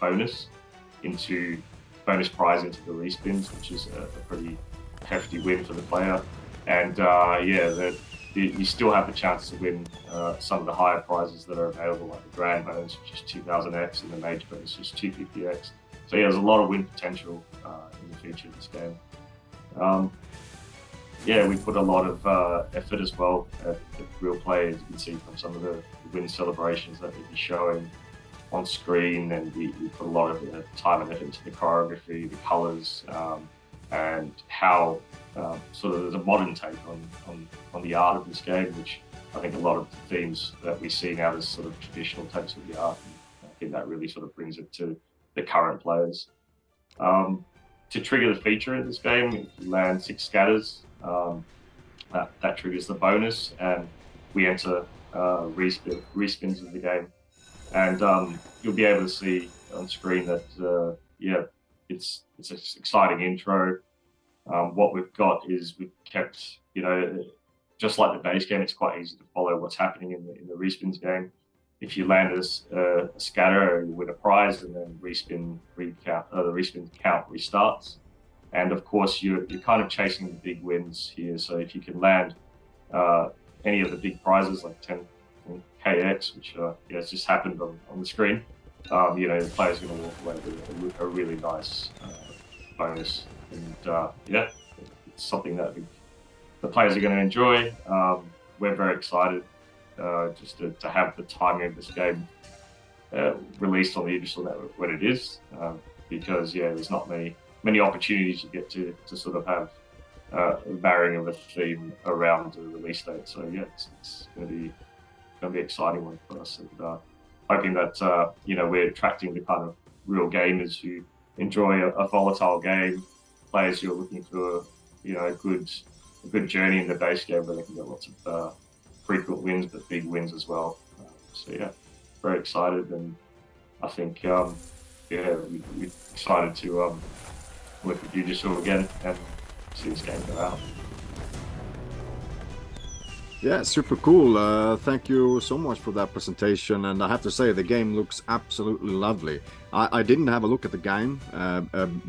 S4: bonus prize into the respins, which is a pretty hefty win for the player. And you still have the chance to win some of the higher prizes that are available, like the grand bonus, which is 2000x, and the major bonus is 250x. So there's a lot of win potential in the future of this game. We put a lot of effort as well at ReelPlay, as you can see from some of the win celebrations that we'll be showing on screen, and we put a lot of time and effort into the choreography, the colors, and how there's a modern take on the art of this game, which I think a lot of the themes that we see now as sort of traditional takes of the art, and I think that really sort of brings it to the current players. To trigger the feature in this game, if you land 6 scatters, that triggers the bonus, and we enter respins of the game. And you'll be able to see on screen that it's an exciting intro. What we've got is we've kept, just like the base game, it's quite easy to follow what's happening in the respins game. If you land a scatter, you win a prize, and then the respin count restarts. And of course, you're kind of chasing the big wins here. So if you can land any of the big prizes like 10KX, which it's just happened on the screen, the player's going to walk away with a really nice bonus. And it's something that the players are going to enjoy. We're very excited just to have the timing of this game released on the Yggdrasil network when it is, because there's not many opportunities you get to sort of have a varying of a theme around the release date. So it's going to be an exciting one for us, and hoping that we're attracting the kind of real gamers who enjoy a volatile game, players who are looking for a good journey in the base game where they can get lots of frequent wins, but big wins as well. Very excited, and I think we're excited to work with Yggdrasil again and see this game go out.
S1: Yeah, super cool. Thank you so much for that presentation. And I have to say, the game looks absolutely lovely. I didn't have a look at the game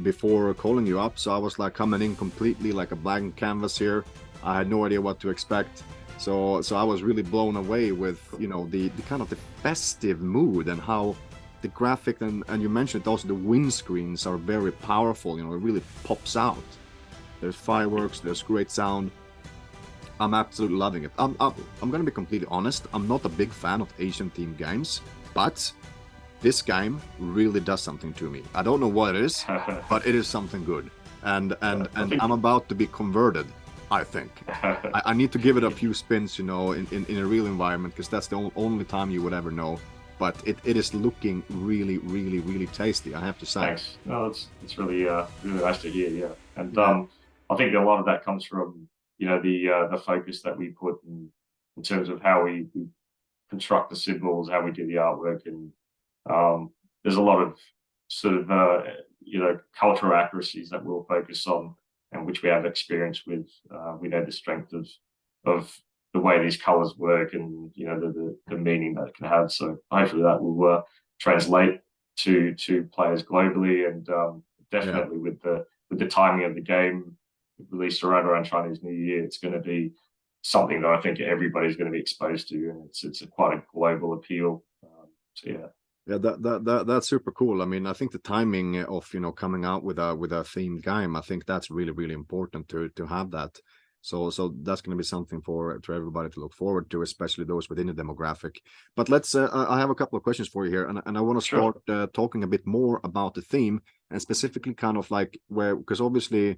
S1: before calling you up, so I was like coming in completely like a blank canvas here. I had no idea what to expect. So I was really blown away with the kind of the festive mood and how the graphic and you mentioned also the windscreens are very powerful. It really pops out. There's fireworks, there's great sound. I'm absolutely loving it. I'm going to be completely honest. I'm not a big fan of Asian themed games, but this game really does something to me. I don't know what it is, but it is something good. And I'm about to be converted, I think. I need to give it a few spins, in a real environment, because that's the only time you would ever know. But it is looking really, really, really tasty, I have to say.
S4: Thanks. No, it's really nice to hear, yeah. And I think a lot of that comes from the focus that we put in terms of how we construct the symbols, how we do the artwork, and there's a lot of sort of cultural accuracies that we'll focus on, and which we have experience with. We know the strength of the way these colors work, and the meaning that it can have. So hopefully that will translate to players globally, and definitely with the timing of the game released around Chinese New Year, it's going to be something that I think everybody's going to be exposed to, and it's quite a global appeal. So yeah.
S1: Yeah, that's super cool. I mean, I think the timing of coming out with a themed game, I think that's really important to have that. So that's going to be something for everybody to look forward to, especially those within the demographic. But let's I have a couple of questions for you here, and I want to start talking a bit more about the theme, and specifically kind of like because obviously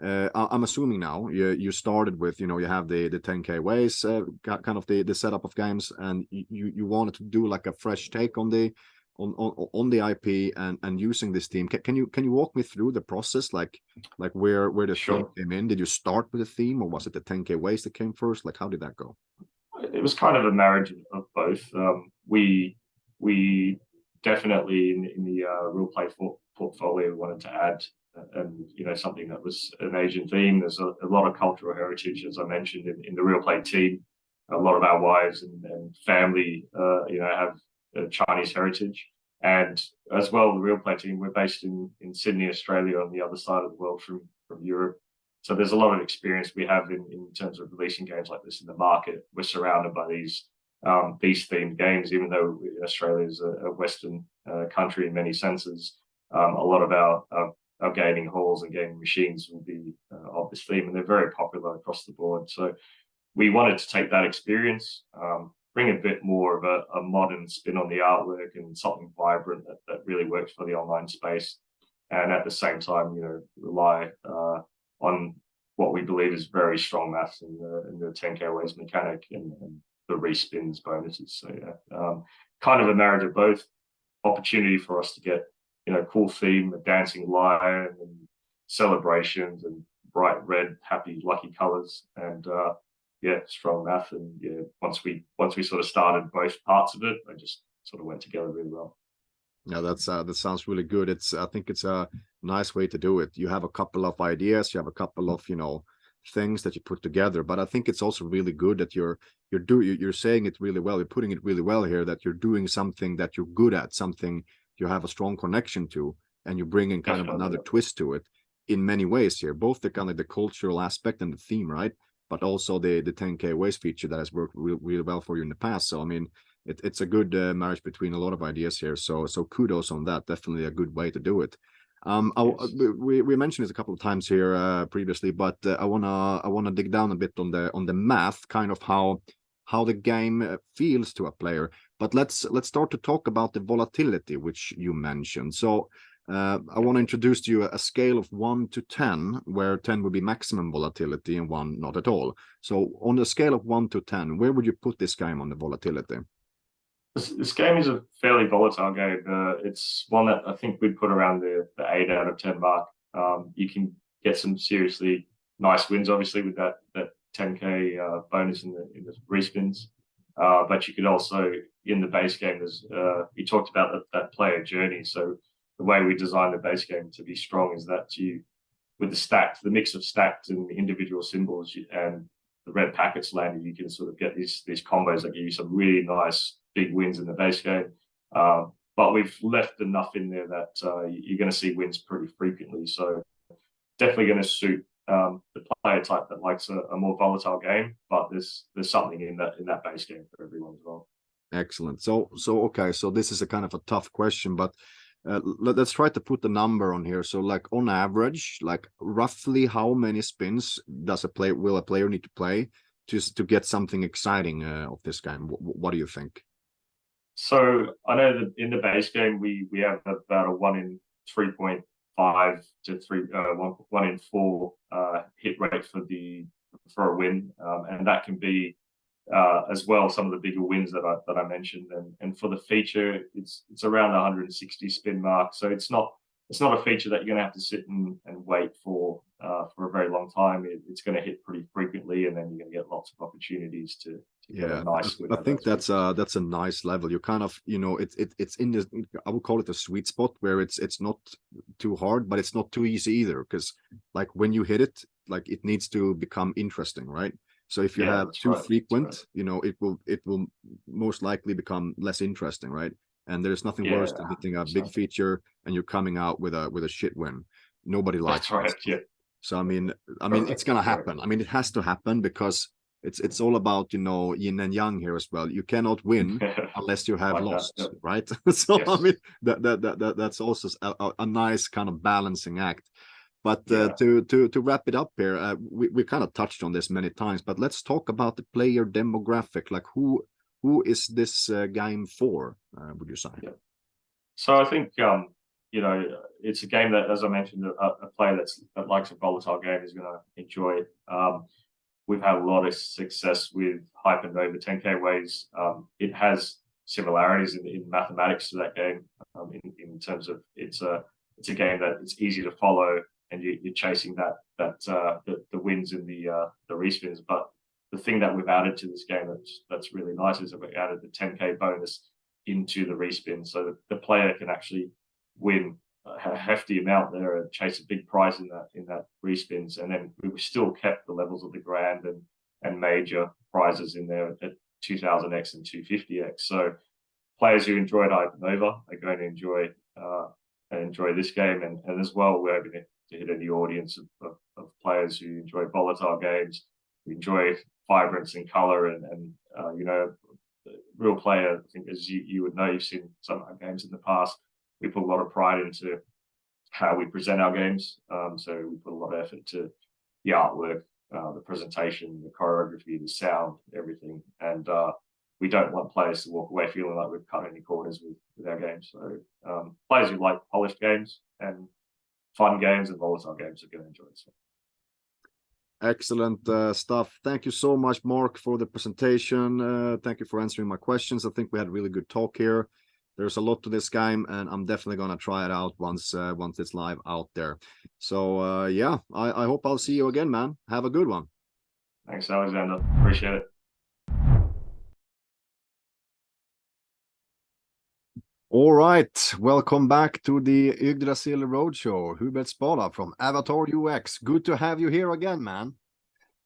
S1: I'm assuming now you started with you have the 10K ways kind of the setup of games, and you wanted to do like a fresh take on the IP and using this theme. Can you walk me through the process, like where the theme came in? Did you start with a theme, or was it the 10K ways that came first? Like, how did that go?
S4: It was kind of a marriage of both. We definitely in the ReelPlay portfolio wanted to add and something that was an Asian theme. There's a lot of cultural heritage, as I mentioned, in the ReelPlay team. A lot of our wives and family have Chinese heritage, and as well the ReelPlay team, we're based in Sydney, Australia, on the other side of the world from Europe. So there's a lot of experience we have in terms of releasing games like this in the market. We're surrounded by these themed games, even though Australia is a Western country in many senses. A lot of our gaming halls and gaming machines will be of this theme, and they're very popular across the board. So we wanted to take that experience, bring a bit more of a modern spin on the artwork and something vibrant that really works for the online space, and at the same time, rely on what we believe is very strong maths in the 10K ways mechanic and the respins bonuses. So yeah, kind of a marriage of both. Opportunity for us to get cool theme, a dancing lion, and celebrations, and bright red, happy, lucky colors, and strong math. And yeah, once we sort of started both parts of it, they just sort of went together really well.
S1: Yeah, that sounds really good. I think it's a nice way to do it. You have a couple of ideas, you have a couple of things that you put together, but I think it's also really good that you're saying it really well. You're putting it really well here, that you're doing something that you're good at, something you have a strong connection to, and you bring in kind of another twist to it in many ways here, both the kind of the cultural aspect and the theme, right? But also the 10K ways feature that has worked really well for you in the past. So I mean, it's a good marriage between a lot of ideas here. So kudos on that. Definitely a good way to do it. We mentioned it a couple of times here previously, but I wanna dig down a bit on the math, kind of how the game feels to a player. But let's start to talk about the volatility, which you mentioned. So I want to introduce to you a scale of 1 to 10, where 10 would be maximum volatility and 1 not at all. So on the scale of 1 to 10, where would you put this game on the volatility?
S4: This game is a fairly volatile game. It's one that I think we'd put around the 8 out of 10 mark. You can get some seriously nice wins, obviously, with that 10K bonus in the respins. But you could also, in the base game, there's you talked about that player journey. So the way we designed the base game to be strong is that with the mix of stacked and individual symbols and the red packets landed, you can sort of get these combos that give you some really nice big wins in the base game. But we've left enough in there that you're going to see wins pretty frequently. So definitely going to suit the player type that likes a more volatile game, but there's something in that base game for everyone as well.
S1: Excellent. So okay, so this is a kind of a tough question, but let's try to put the number on here. So like on average, like roughly how many spins will a player need to play to get something exciting of this game? What do you think?
S4: So I know that in the base game we have about a 1 in 3.5 to 1 in 4 hit rate for a win, and that can be as well some of the bigger wins that I mentioned, and for the feature it's around the 160 spin mark. So it's not it's not a feature that you're going to have to sit and wait for a very long time. It's going to hit pretty frequently, and then you're going to get lots of opportunities to get a nice win.
S1: I think that's a nice level. You kind of, you know, it's in this, I would call it a sweet spot where it's not too hard, but it's not too easy either, because like when you hit it, like it needs to become interesting, right? So if you have too frequent, you know, it will most likely become less interesting, right? And there's nothing worse than hitting a big feature and you're coming out with a shit win. Nobody likes it. So I mean, it's gonna happen. I mean, it has to happen, because it's all about, you know, yin and yang here as well. You cannot win unless you have lost, right? So I mean, that's also a nice kind of balancing act. But to wrap it up here, we kind of touched on this many times, but let's talk about the player demographic. Like who is this game for, would you say?
S4: So I think, you know, it's a game that, as I mentioned, a player that likes a volatile game is going to enjoy. We've had a lot of success with Hypernova 10K Ways. It has similarities in mathematics to that game, in terms of it's a game that it's easy to follow, and you're chasing the wins in the respins. But the thing that we've added to this game that's really nice is that we added the 10K bonus into the respin, so that the player can actually win a hefty amount there and chase a big prize in that respins. And then we still kept the levels of the grand and major prizes in there at 2000x and 250x. So players who enjoyed Hypernova are going to enjoy this game, and as well we're hoping to hit a new audience of players who enjoy volatile games, who enjoy vibrance and color, and you know, ReelPlay, I think, as you would know, you've seen some of our games in the past, we put a lot of pride into how we present our games. So we put a lot of effort to the artwork, the presentation, the choreography, the sound, everything. And we don't want players to walk away feeling like we've cut any corners with our games. So players who like polished games and fun games and volatile games are going to enjoy it. So.
S1: Excellent stuff. Thank you so much, Mark, for the presentation. Thank you for answering my questions. I think we had a really good talk here. There's a lot to this game, and I'm definitely going to try it out once it's live out there. So yeah, I hope I'll see you again, man. Have a good one.
S4: Thanks, Alexander. Appreciate it.
S1: All right, welcome back to the Yggdrasil Roadshow. Hubert Spala from AvatarUX. Good to have you here again, man.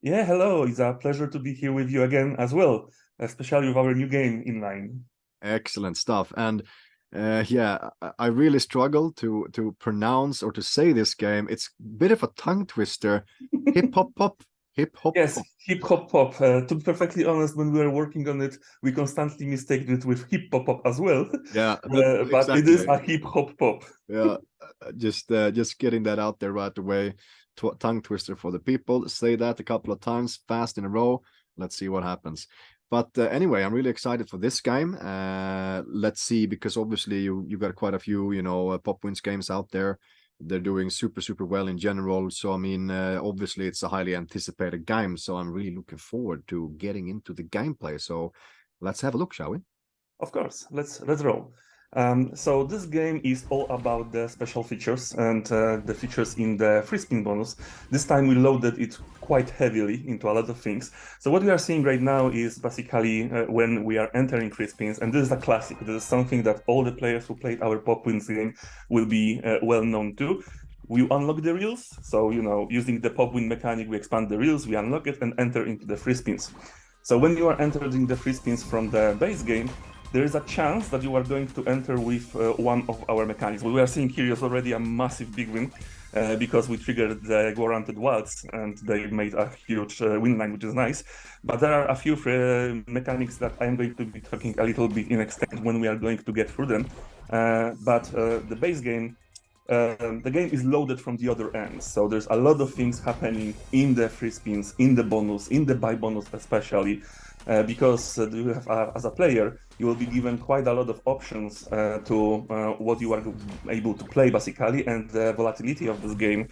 S5: Yeah, hello. It's a pleasure to be here with you again as well, especially with our new game in line.
S1: Excellent stuff. And yeah, I really struggle to pronounce or to say this game. It's a bit of a tongue twister. Hip hop pop. Hip hop.
S5: Yes, hip hop pop. To be perfectly honest, when we were working on it, we constantly mistaken it with hip hop pop as well.
S1: Yeah,
S5: but
S1: exactly.
S5: It is a hip hop pop.
S1: Yeah, just getting that out there right away. Tongue twister for the people. Say that a couple of times fast in a row. Let's see what happens. But anyway, I'm really excited for this game. Let's see, because obviously you got quite a few, you know, Pop Wins games out there. They're doing super well in general. So I mean, obviously it's a highly anticipated game. So I'm really looking forward to getting into the gameplay. So let's have a look, shall we?
S5: Of course, let's roll. So this game is all about the special features and the features in the free spin bonus. This time we loaded it quite heavily into a lot of things. So what we are seeing right now is basically when we are entering free spins, and this is a classic. This is something that all the players who played our Pop Wins game will be well known to. We unlock the reels, so you know, using the Pop Win mechanic, we expand the reels, we unlock it and enter into the free spins. So when you are entering the free spins from the base game, there is a chance that you are going to enter with one of our mechanics. What we are seeing here is already a massive big win because we triggered the guaranteed wilds and they made a huge win line, which is nice. But there are a few mechanics that I'm going to be talking a little bit in extent when we are going to get through them. But the base game, the game is loaded from the other end. So there's a lot of things happening in the free spins, in the bonus, in the buy bonus especially. Because you have, as a player, you will be given quite a lot of options to what you are able to play, basically, and the volatility of this game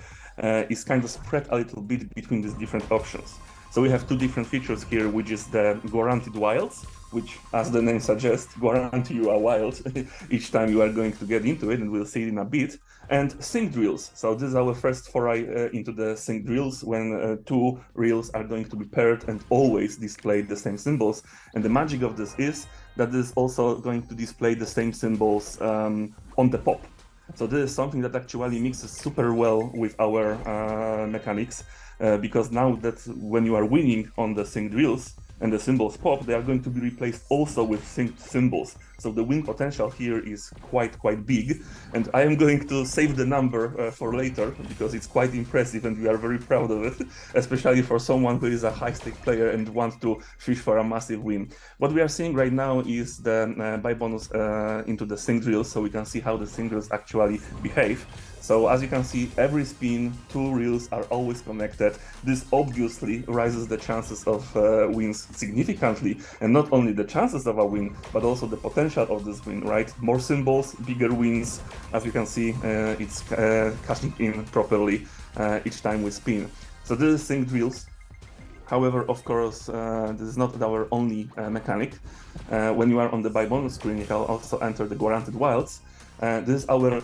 S5: is kind of spread a little bit between these different options. So we have two different features here, which is the guaranteed wilds, which, as the name suggests, guarantee you a wild each time you are going to get into it, and we'll see it in a bit. And sync drills. So this is our first foray into the sync drills, when two reels are going to be paired and always display the same symbols. And the magic of this is that this is also going to display the same symbols on the pop. So this is something that actually mixes super well with our mechanics, because now that when you are winning on the sync drills and the symbols pop, they are going to be replaced also with synced symbols. So the win potential here is quite big, and I am going to save the number for later, because it's quite impressive and we are very proud of it, especially for someone who is a high-stake player and wants to fish for a massive win. What we are seeing right now is the buy bonus into the sync drills, so we can see how the sync drills actually behave. So as you can see, every spin, two reels are always connected. This obviously raises the chances of wins significantly, and not only the chances of a win, but also the potential of this win, right? More symbols, bigger wins. As you can see, it's cashing in properly each time we spin. So this is sync drills. However, of course, this is not our only mechanic. When you are on the buy bonus screen, you can also enter the guaranteed wilds. This is our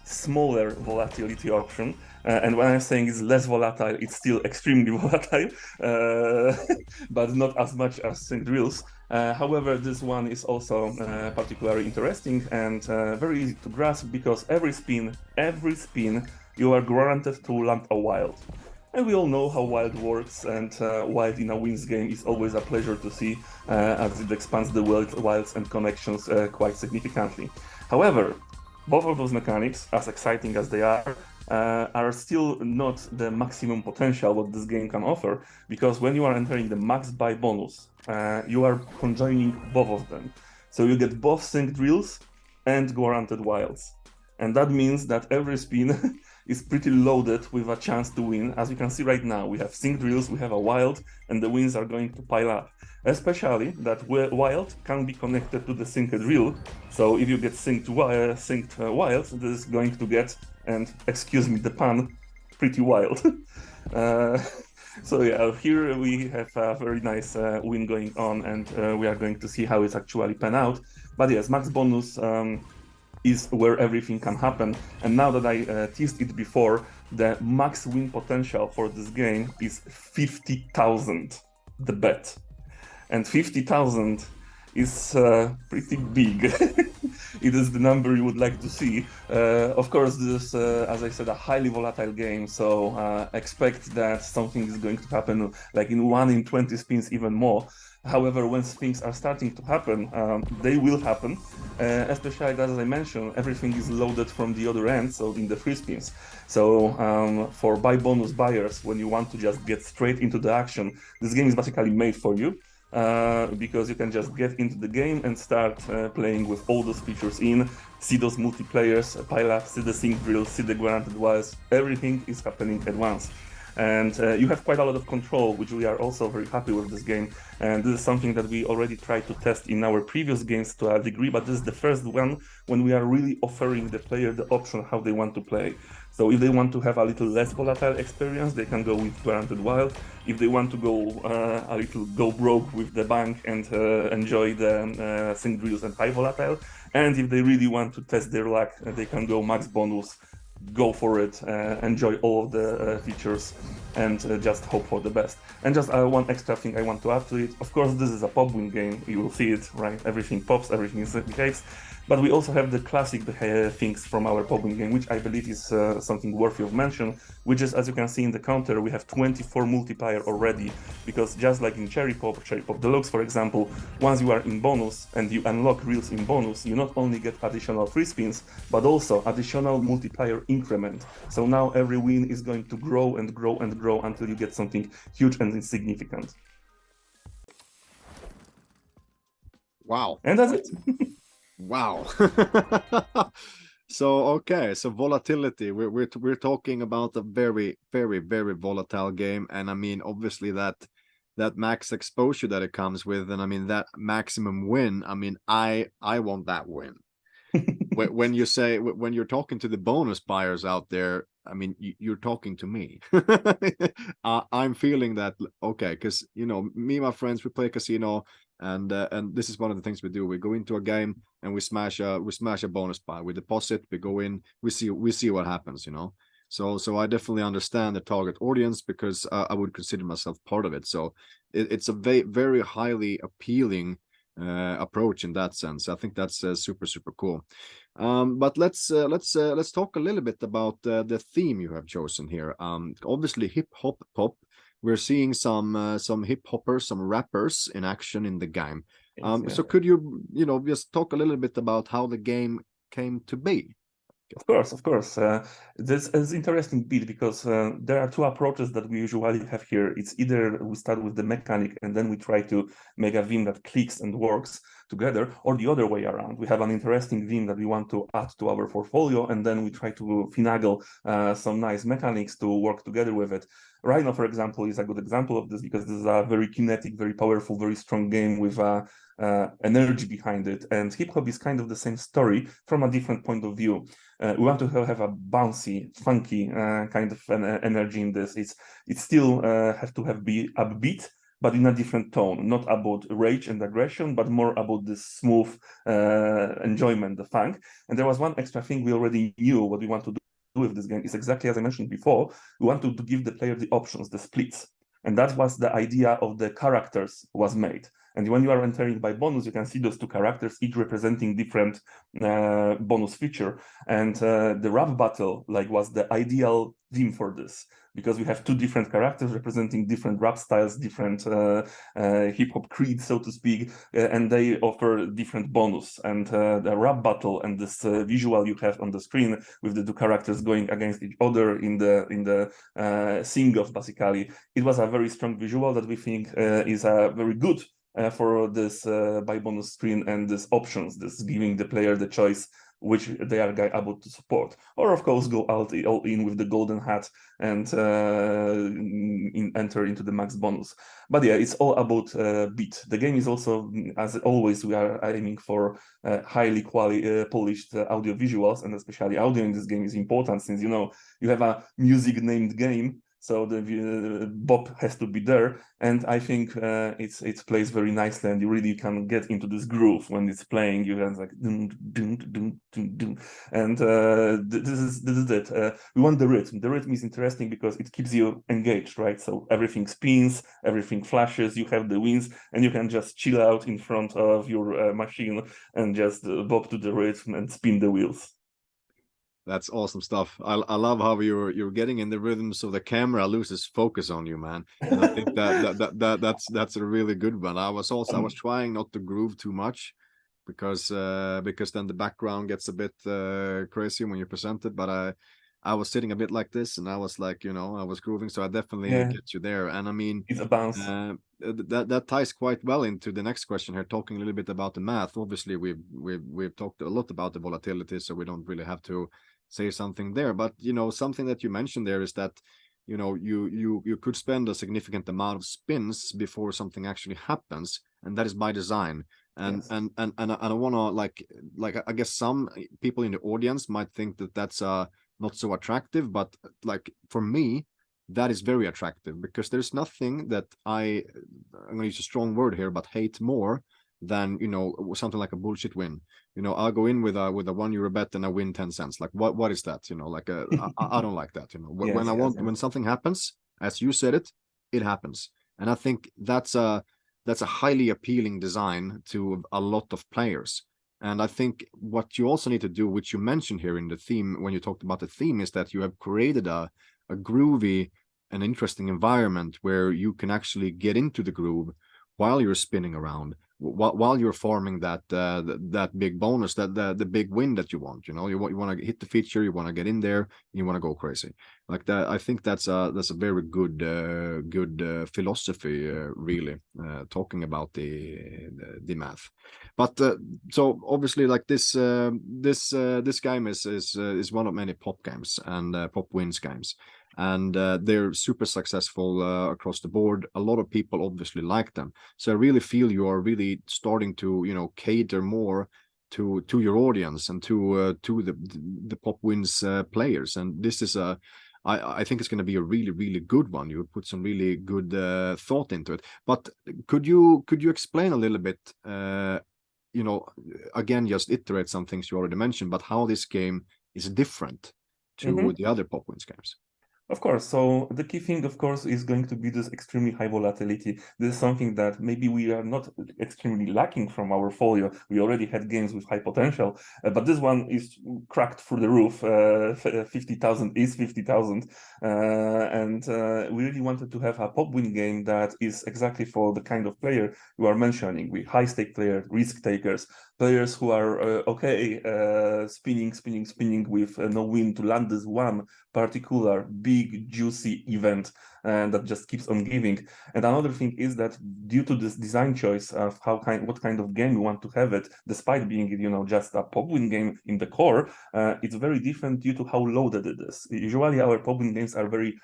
S5: smaller volatility option, and when I'm saying it's less volatile, it's still extremely volatile, but not as much as sync drills. However, this one is also particularly interesting and very easy to grasp, because every spin you are granted to land a wild. And we all know how wild works, and wild in a wins game is always a pleasure to see, as it expands the wilds and connections quite significantly. However, both of those mechanics, as exciting as they are still not the maximum potential what this game can offer, because when you are entering the max buy bonus, you are conjoining both of them. So you get both sync drills and guaranteed wilds. And that means that every spin is pretty loaded with a chance to win. As you can see right now, we have sync drills, we have a wild, and the wins are going to pile up. Especially that wild can be connected to the synced drill. So if you get synced wild, this is going to get, and excuse me the pun, pretty wild. So yeah, here we have a very nice win going on, and we are going to see how it's actually pan out. But yes, max bonus is where everything can happen. And now that I teased it before, the max win potential for this game is 50,000, the bet. And 50,000 is pretty big. It is the number you would like to see. Of course, this is, as I said, a highly volatile game, so expect that something is going to happen, like in 1 in 20 spins, even more. However, when things are starting to happen, they will happen, especially as I mentioned, everything is loaded from the other end, so in the free spins. So for buy bonus buyers, when you want to just get straight into the action, this game is basically made for you. Because you can just get into the game and start playing with all those features in, see those multiplayers pile up, see the sync drills, see the guaranteed wilds, everything is happening at once. And you have quite a lot of control, which we are also very happy with this game. And this is something that we already tried to test in our previous games to a degree, but this is the first one when we are really offering the player the option how they want to play. So if they want to have a little less volatile experience, they can go with guaranteed wild. If they want to go broke with the bank and enjoy the sync drills and high volatile, and if they really want to test their luck, they can go max bonus, go for it, enjoy all of the features, and just hope for the best. And just one extra thing I want to add to it. Of course, this is a pop win game. You will see it, right? Everything pops, everything behaves. But we also have the classic things from our pop win game, which I believe is something worthy of mention, which is, as you can see in the counter, we have 24 multiplier already, because just like in Cherry Pop Deluxe, for example, once you are in bonus and you unlock reels in bonus, you not only get additional free spins, but also additional multiplier increment. So now every win is going to grow and grow and grow until you get something huge and insignificant.
S1: Wow.
S5: And that's it.
S1: Wow. So okay, so volatility, we're talking about a very volatile game, and I mean obviously that max exposure that it comes with, and I mean that maximum win, I mean I want that win. When you're talking to the bonus buyers out there, I mean, you're talking to me. I'm feeling that, okay, because, you know, me and my friends, we play casino, and this is one of the things we do. We go into a game and we smash a bonus pile. We deposit, we go in, we see what happens, you know. So I definitely understand the target audience, because I would consider myself part of it. So it's a very highly appealing approach in that sense. I think that's super cool. But let's talk a little bit about the theme you have chosen here. Obviously hip hop pop. We're seeing some hip hoppers, some rappers in action in the game.
S5: Yes,
S1: So could you know, just talk a little bit about how the game came to be?
S5: Of course. This is interesting bit because there are two approaches that we usually have here. It's either we start with the mechanic and then we try to make a theme that clicks and works together, or the other way around. We have an interesting theme that we want to add to our portfolio, and then we try to finagle some nice mechanics to work together with it. Rhino, for example, is a good example of this, because this is a very kinetic, very powerful, very strong game with energy behind it. And hip hop is kind of the same story from a different point of view. We want to have a bouncy, funky kind of energy in this. It still have to be upbeat, but in a different tone, not about rage and aggression, but more about this smooth enjoyment, the funk. And there was one extra thing we already knew what we want to do with this game is exactly as I mentioned before. We want to give the player the options, the splits. And that was the idea of the characters was made. And when you are entering by bonus, you can see those two characters, each representing different bonus feature. And the rap battle was the ideal theme for this, because we have two different characters representing different rap styles, different hip-hop creeds, so to speak, and they offer different bonus. And the rap battle and this visual you have on the screen with the two characters going against each other in the sing-off, basically, it was a very strong visual that we think is a very good for this buy bonus screen and this options, this giving the player the choice which they are able to support, or of course go all in with the golden hat and enter into the max bonus. But yeah, it's all about beat. The game is also, as always, we are aiming for highly polished audio visuals, and especially audio in this game is important, since you know you have a music named game. So the bop has to be there, and I think it plays very nicely, and you really can get into this groove when it's playing. You can like dun, dun, dun, dun, dun. And this is it. We want the rhythm. The rhythm is interesting because it keeps you engaged, right? So everything spins, everything flashes. You have the winds, and you can just chill out in front of your machine and just bop to the rhythm and spin the wheels.
S1: That's awesome stuff. I love how you're getting in the rhythm, so the camera loses focus on you, man. And I think that's a really good one. I was trying not to groove too much, because then the background gets a bit crazy when you present it. But I was sitting a bit like this, and I was like, you know, I was grooving. So I definitely get you there. And I mean,
S5: it's a bounce.
S1: That ties quite well into the next question here, talking a little bit about the math. Obviously, we've talked a lot about the volatility, so we don't really have to say something there. But you know, something that you mentioned there is that, you know, you could spend a significant amount of spins before something actually happens, and that is by design. And
S5: Yes.
S1: and I don't want to like I guess some people in the audience might think that that's not so attractive, but like for me, that is very attractive, because there's nothing that I'm going to use a strong word here, but hate more than, you know, something like a bullshit win. You know, I'll go in with a €1 bet and I win 10 cents. Like what is that? You know, like I don't like that. You know, when when something happens, as you said it happens. And I think that's a highly appealing design to a lot of players. And I think what you also need to do, which you mentioned here in the theme, when you talked about the theme, is that you have created a groovy and interesting environment where you can actually get into the groove while you're spinning around, while you're farming that big bonus, that the big win that you want. You know, you want to hit the feature, you want to get in there, you want to go crazy like that. I think that's a very good philosophy, really, talking about the math. But so obviously, like this game is one of many pop games and pop wins games, and they're super successful across the board. A lot of people obviously like them, so I really feel you are really starting to, you know, cater more to your audience and to the Pop Wins players. And this is I think it's going to be a really good one. You put some really good thought into it. But could you explain a little bit? Again, just iterate some things you already mentioned, but how this game is different to the other Pop Wins games.
S5: Of course. So the key thing, of course, is going to be this extremely high volatility. This is something that maybe we are not extremely lacking from our folio. We already had games with high potential, but this one is cracked through the roof. 50,000 is 50,000. And we really wanted to have a pop win game that is exactly for the kind of player you are mentioning, with high stake players, risk takers, players who are spinning with no win to land this one particular big juicy event that just keeps on giving. And another thing is that due to this design choice of what kind of game we want to have it, despite being just a pop win game in the core, it's very different due to how loaded it is. Usually our pop win games are very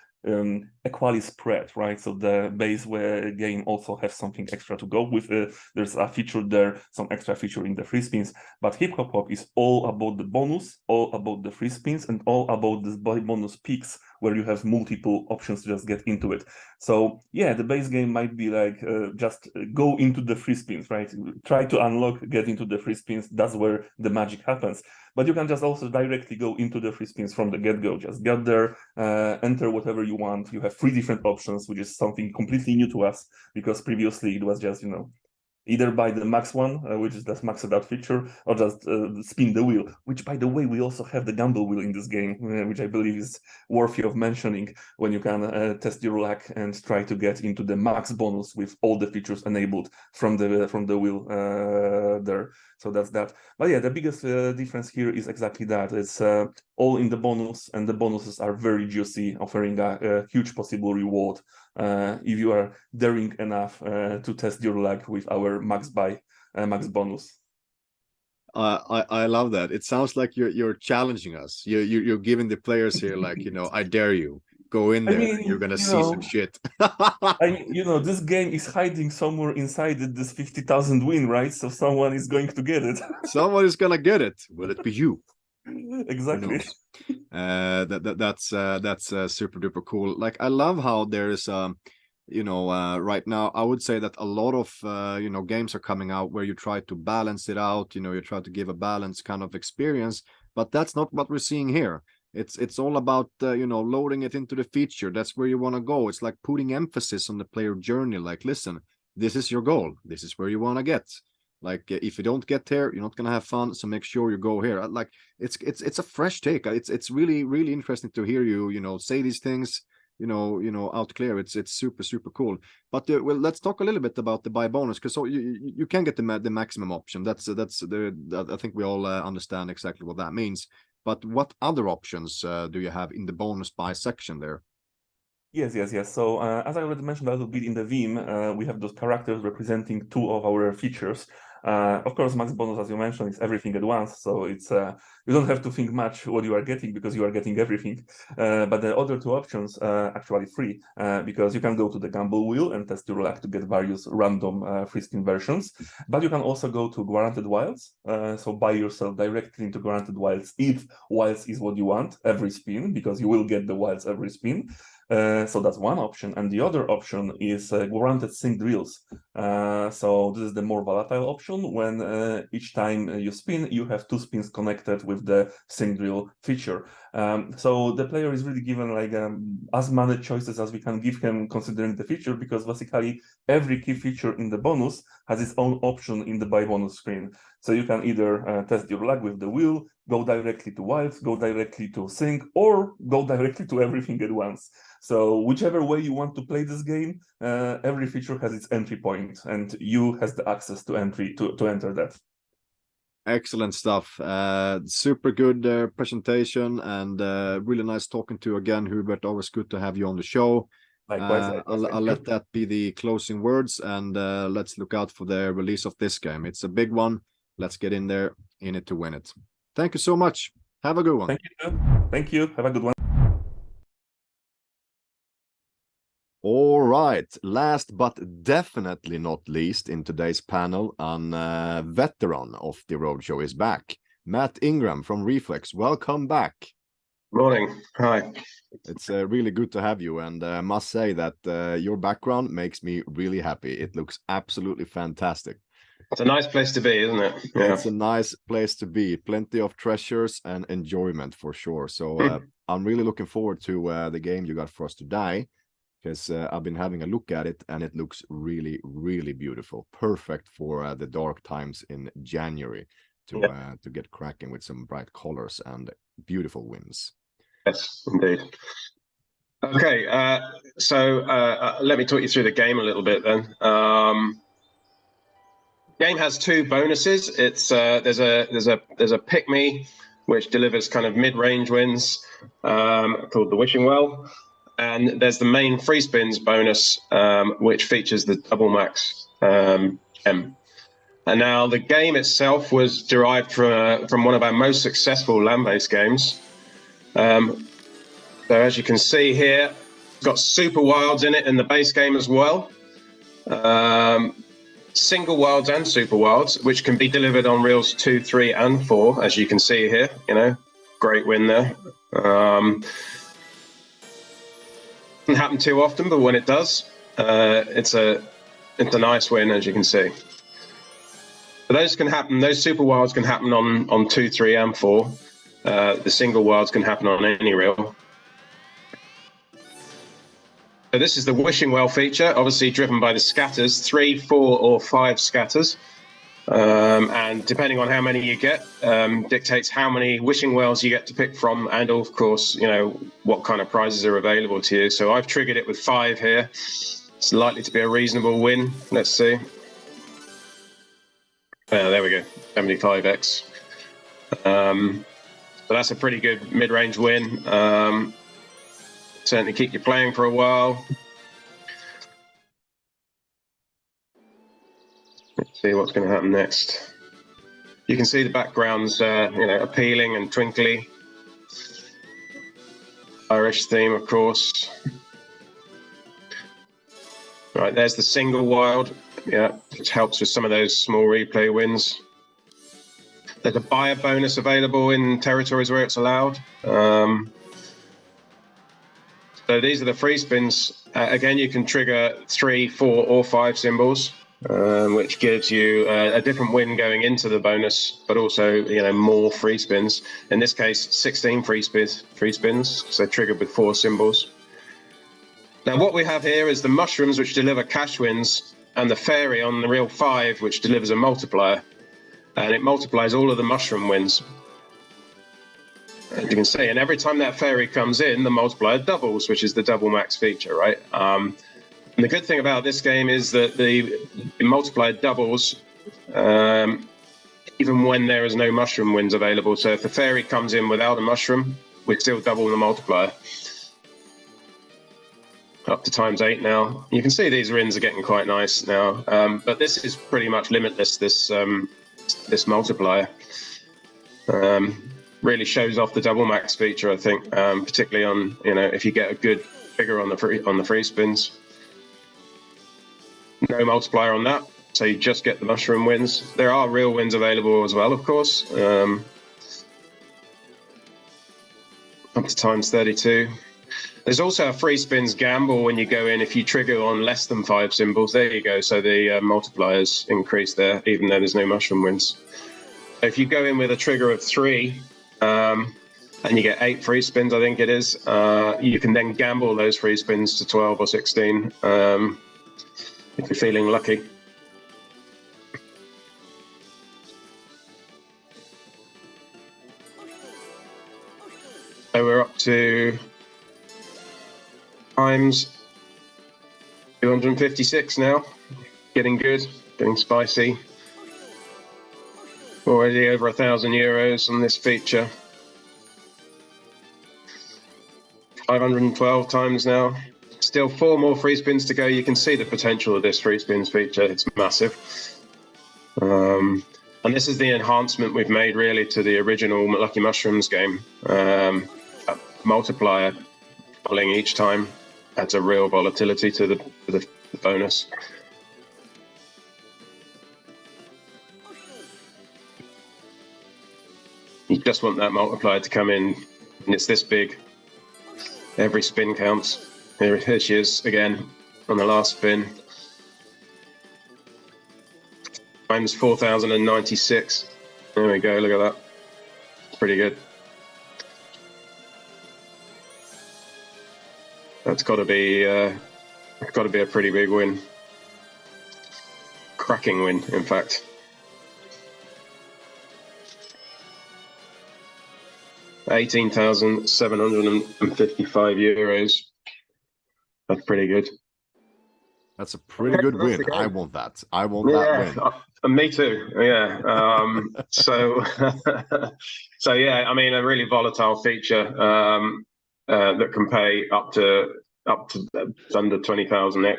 S5: equally spread, right? So the base game also has something extra to go with. There's a feature there, some extra feature in the free spins, but Hip Hop Pop is all about the bonus, all about the free spins, and all about this bonus peaks where you have multiple options to just get into it. So yeah, the base game might be like just go into the free spins, right? Try to unlock, get into the free spins. That's where the magic happens. But you can just also directly go into the free spins from the get-go. Just get there, enter whatever you want. You have 3 different options, which is something completely new to us, because previously it was just, either buy the max one, which is this maxed out feature, or just spin the wheel, which, by the way, we also have the gamble wheel in this game, which I believe is worthy of mentioning, when you can test your luck and try to get into the max bonus with all the features enabled from the wheel there. So that's that. But yeah, the biggest difference here is exactly that. It's all in the bonus, and the bonuses are very juicy, offering a huge possible reward if you are daring enough to test your luck with our max bonus.
S1: I love that. It sounds like you're challenging us. You're giving the players here, like, I dare you. Go in there. You're gonna see some shit.
S5: This game is hiding somewhere inside this 50,000 win, right? So someone is going to get it.
S1: Someone is gonna get it. Will it be you?
S5: Exactly.
S1: That's super duper cool. Like, I love how there is right now I would say that a lot of games are coming out where you try to balance it out. You try to give a balanced kind of experience, but that's not what we're seeing here. It's all about loading it into the feature. That's where you want to go. It's like putting emphasis on the player journey. Like, listen, this is your goal. This is where you want to get. Like, if you don't get there, you're not gonna have fun. So make sure you go here. Like, it's a fresh take. It's really interesting to hear you say these things. Out clear. It's super cool. But well, let's talk a little bit about the buy bonus, because so you can get the maximum option. That's I think we all understand exactly what that means. But what other options do you have in the bonus buy section there?
S5: Yes. So as I already mentioned a little bit in the theme, we have those characters representing 2 of our features. Of course, max bonus, as you mentioned, is everything at once. So it's you don't have to think much what you are getting, because you are getting everything. But the other 2 options are actually free, because you can go to the gamble wheel and test your luck to get various random free spin versions. But you can also go to guaranteed wilds. So buy yourself directly into guaranteed wilds if wilds is what you want every spin, because you will get the wilds every spin. So that's one option, and the other option is guaranteed synced reels. So this is the more volatile option. When each time you spin, you have 2 spins connected with the synced reel feature. So the player is really given like as many choices as we can give him, considering the feature, because basically every key feature in the bonus has its own option in the buy bonus screen. So you can either test your luck with the wheel, go directly to wilds, go directly to sync, or go directly to everything at once. So whichever way you want to play this game, every feature has its entry point, and you has the access to entry to enter that.
S1: Excellent stuff. Super good presentation, and really nice talking to you again, Hubert. Always good to have you on the show.
S5: Likewise.
S1: I'll let that be the closing words, and let's look out for the release of this game. It's a big one. Let's get in there, in it to win it. Thank you so much. Have a good one.
S5: Thank you. Have a good one.
S1: All right, last but definitely not least in today's panel, a veteran of the Roadshow is back. Mat Ingram from Reflex, welcome back.
S6: Morning, hi.
S1: It's really good to have you, and I must say that your background makes me really happy. It looks absolutely fantastic.
S6: It's a nice place to be, isn't it? Yeah.
S1: It's a nice place to be. Plenty of treasures and enjoyment for sure. So I'm really looking forward to the game you got for us today, because I've been having a look at it and it looks really, really beautiful. Perfect for the dark times in January to get cracking with some bright colors and beautiful winds.
S6: Yes, indeed. Okay, so let me talk you through the game a little bit then. Game has two bonuses. It's there's a pick me which delivers kind of mid-range winds called the Wishing Well, and there's the main free spins bonus which features the double max M. And now the game itself was derived from one of our most successful land-based games. So as you can see here, it's got super wilds in it in the base game as well. Single wilds and super wilds, which can be delivered on reels 2, 3, and 4, as you can see here. You know, great win there. Doesn't happen too often, but when it does, it's a nice win, as you can see. But those can happen. Those super wilds can happen on 2, 3, and 4. The single wilds can happen on any reel. So this is the Wishing Well feature, obviously driven by the scatters, 3, 4, or 5 scatters. And depending on how many you get, dictates how many Wishing Wells you get to pick from, and of course, you know, what kind of prizes are available to you. So I've triggered it with 5 here. It's likely to be a reasonable win. Let's see. There we go, 75x. So that's a pretty good mid-range win. Certainly keep you playing for a while. Let's see what's going to happen next. You can see the background's you know, appealing and twinkly. Irish theme, of course. Right, there's the single wild, yeah, which helps with some of those small replay wins. There's a buyer bonus available in territories where it's allowed. So these are the free spins. Again, you can trigger 3, 4, or 5 symbols, which gives you a different win going into the bonus, but also, you know, more free spins. In this case, 16 free spins, because they're triggered with 4 symbols. Now, what we have here is the mushrooms, which deliver cash wins, and the fairy on the reel 5, which delivers a multiplier, and it multiplies all of the mushroom wins. As you can see, and every time that fairy comes in, the multiplier doubles, which is the double max feature, right? And the good thing about this game is that the multiplier doubles even when there is no mushroom wins available. So if the fairy comes in without a mushroom, we still double the multiplier. Up to times8 now. You can see these wins are getting quite nice now, but this is pretty much limitless, this multiplier. Really shows off the double max feature, I think, particularly on, you know, if you get a good figure on the free spins. No multiplier on that, so you just get the mushroom wins. There are real wins available as well, of course. Up to times32. There's also a free spins gamble when you go in if you trigger on less than 5 symbols. There you go. So the multipliers increase there, even though there's no mushroom wins. If you go in with a trigger of 3, and you get 8 free spins, I think it is, you can then gamble those free spins to 12 or 16 if you're feeling lucky. So we're up to times 256 now. Getting good, getting spicy. Already over €1,000 on this feature. 512 times now. Still 4 more free spins to go. You can see the potential of this free spins feature. It's massive. And this is the enhancement we've made really to the original Lucky Mushrooms game. Multiplier doubling each time. adds a real volatility to the bonus. You just want that multiplier to come in, and it's this big. Every spin counts. Here she is again on the last spin. Times 4,096. There we go, look at that. Pretty good. That's got to be a pretty big win. Cracking win, in fact. €18,755. That's pretty good.
S1: That's a pretty good win. I want that. I want that win.
S6: Me too. Yeah. So yeah. I mean, a really volatile feature that can pay up to under 20,000x.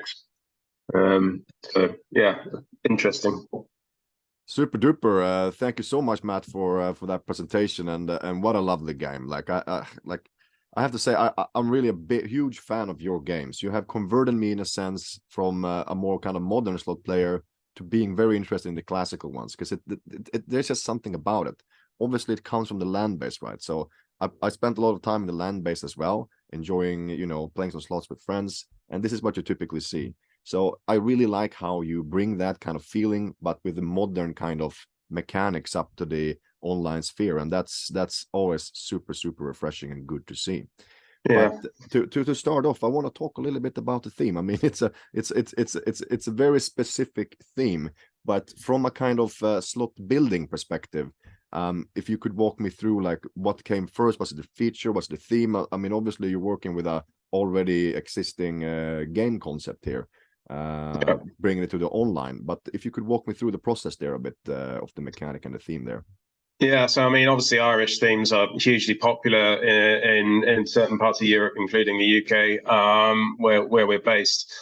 S6: So yeah, interesting.
S1: Super duper. Thank you so much, Matt, for that presentation, and what a lovely game. Like I have to say, I'm really a huge fan of your games. You have converted me in a sense from a more kind of modern slot player to being very interested in the classical ones, because there's just something about it. Obviously, it comes from the land base, right? So I spent a lot of time in the land base as well, enjoying, you know, playing some slots with friends, and this is what you typically see. So I really like how you bring that kind of feeling, but with the modern kind of mechanics up to the online sphere, and that's always super refreshing and good to see. Yeah. But to start off, I want to talk a little bit about the theme. I mean, it's a very specific theme, but from a kind of slot building perspective, if you could walk me through like what came first. Was it the feature? Was it the theme? I mean, obviously you're working with a already existing game concept here, bringing it to the online, but if you could walk me through the process there a bit, of the mechanic and the theme there.
S6: Yeah, so I mean, obviously Irish themes are hugely popular in certain parts of Europe, including the UK, where we're based.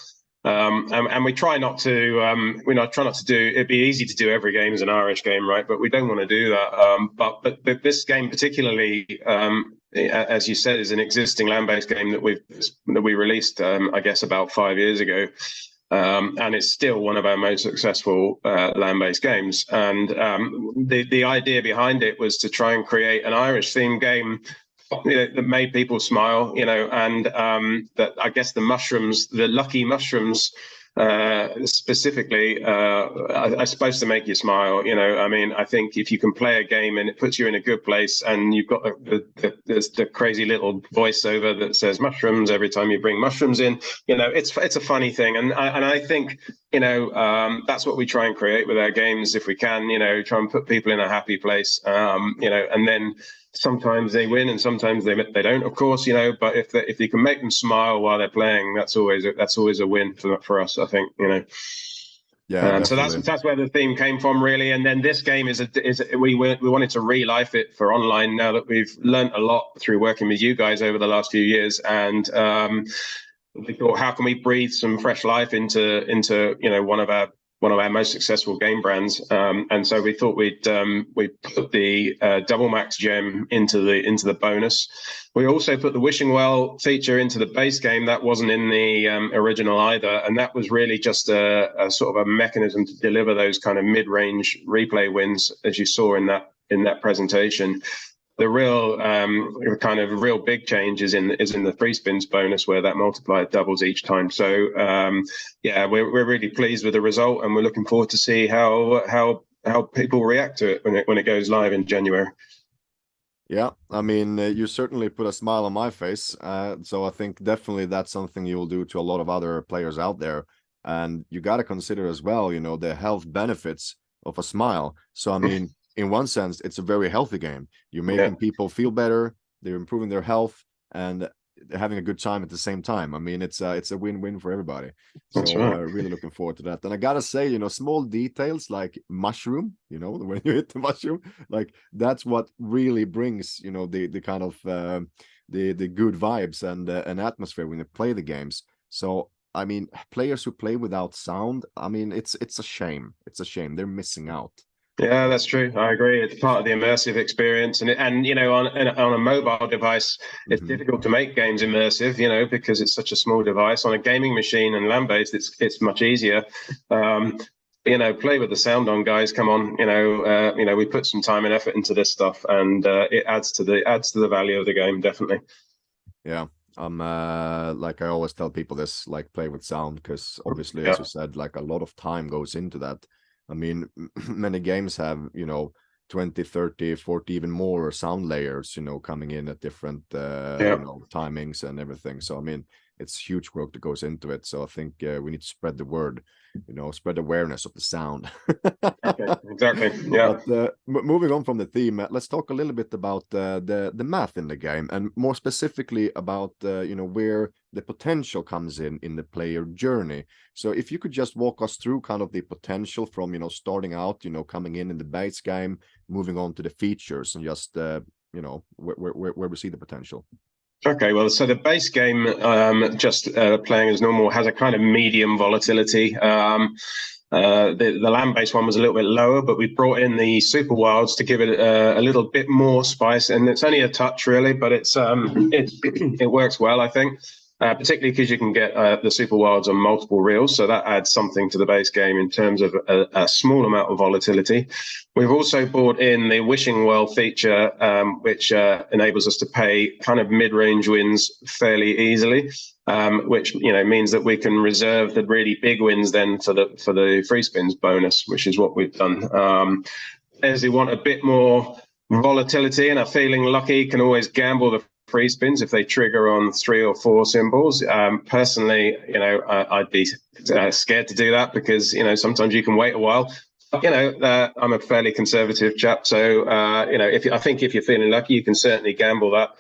S6: And we try not to do. It'd be easy to do every game as an Irish game, right? But we don't want to do that. But this game particularly, as you said, is an existing land-based game that we released, I guess, about 5 years ago. And it's still one of our most successful land-based games. And the idea behind it was to try and create an Irish-themed game, you know, that made people smile, you know, and that I guess the lucky mushrooms specifically are supposed to make you smile, you know. I mean, I think if you can play a game and it puts you in a good place, and you've got the crazy little voiceover that says mushrooms every time you bring mushrooms in, you know, it's a funny thing, and I think, you know, that's what we try and create with our games if we can, you know, try and put people in a happy place, you know, and then sometimes they win and sometimes they don't, of course, you know, but if you can make them smile while they're playing, that's always a win for us, I think, you know. Yeah, so that's where the theme came from, really. And then this game we wanted to relife it for online, now that we've learned a lot through working with you guys over the last few years, and we thought, how can we breathe some fresh life into you know, one of our most successful game brands, and so we thought we'd put the double max gem into the bonus. We also put the wishing well feature into the base game. That wasn't in the original either, and that was really just a sort of a mechanism to deliver those kind of mid-range replay wins, as you saw in that presentation. The real big change is in the free spins bonus, where that multiplier doubles each time. So yeah, we're really pleased with the result, and we're looking forward to see how people react to it when it goes live in January.
S1: Yeah, I mean, you certainly put a smile on my face. So I think definitely that's something you will do to a lot of other players out there, and you got to consider as well, you know, the health benefits of a smile. So I mean, in one sense, it's a very healthy game. You're making people feel better, they're improving their health, and they're having a good time at the same time. I mean, it's a win-win for everybody. So really looking forward to that. And I gotta say, you know, small details like mushroom, you know, when you hit the mushroom, like that's what really brings, you know, the kind of the good vibes and an atmosphere when you play the games. So I mean, players who play without sound, I mean, it's a shame. It's a shame. They're missing out.
S6: Yeah, that's true. I agree. It's part of the immersive experience, and you know, on a mobile device, it's difficult to make games immersive, you know, because it's such a small device. On a gaming machine and land-based, it's much easier. You know, play with the sound on, guys. Come on, you know, we put some time and effort into this stuff, and it adds to the value of the game, definitely.
S1: Yeah. Like I always tell people this, like play with sound, because obviously, as you said, like a lot of time goes into that. I mean, many games have, you know, 20, 30, 40, even more sound layers, you know, coming in at different, you know, timings and everything. So, I mean, it's huge work that goes into it. So I think we need to spread the word, you know, spread awareness of the sound.
S6: Okay, exactly. Yeah.
S1: But moving on from the theme, let's talk a little bit about the math in the game, and more specifically about you know, where the potential comes in the player journey. So if you could just walk us through kind of the potential from, you know, starting out, you know, coming in the base game, moving on to the features, and just you know, where we see the potential.
S6: Okay, well, so the base game, just playing as normal, has a kind of medium volatility. The land-based one was a little bit lower, but we brought in the super wilds to give it a little bit more spice, and it's only a touch really, but it works well, I think. Particularly because you can get the super wilds on multiple reels, so that adds something to the base game in terms of a small amount of volatility. We've also brought in the wishing well feature, which enables us to pay kind of mid-range wins fairly easily, which, you know, means that we can reserve the really big wins then for the free spins bonus, which is what we've done. As you want a bit more volatility and are feeling lucky, can always gamble the free spins if they trigger on 3 or 4 symbols. Personally, you know, I'd be scared to do that, because, you know, sometimes you can wait a while. You know, I'm a fairly conservative chap, so you know, I think if you're feeling lucky, you can certainly gamble that.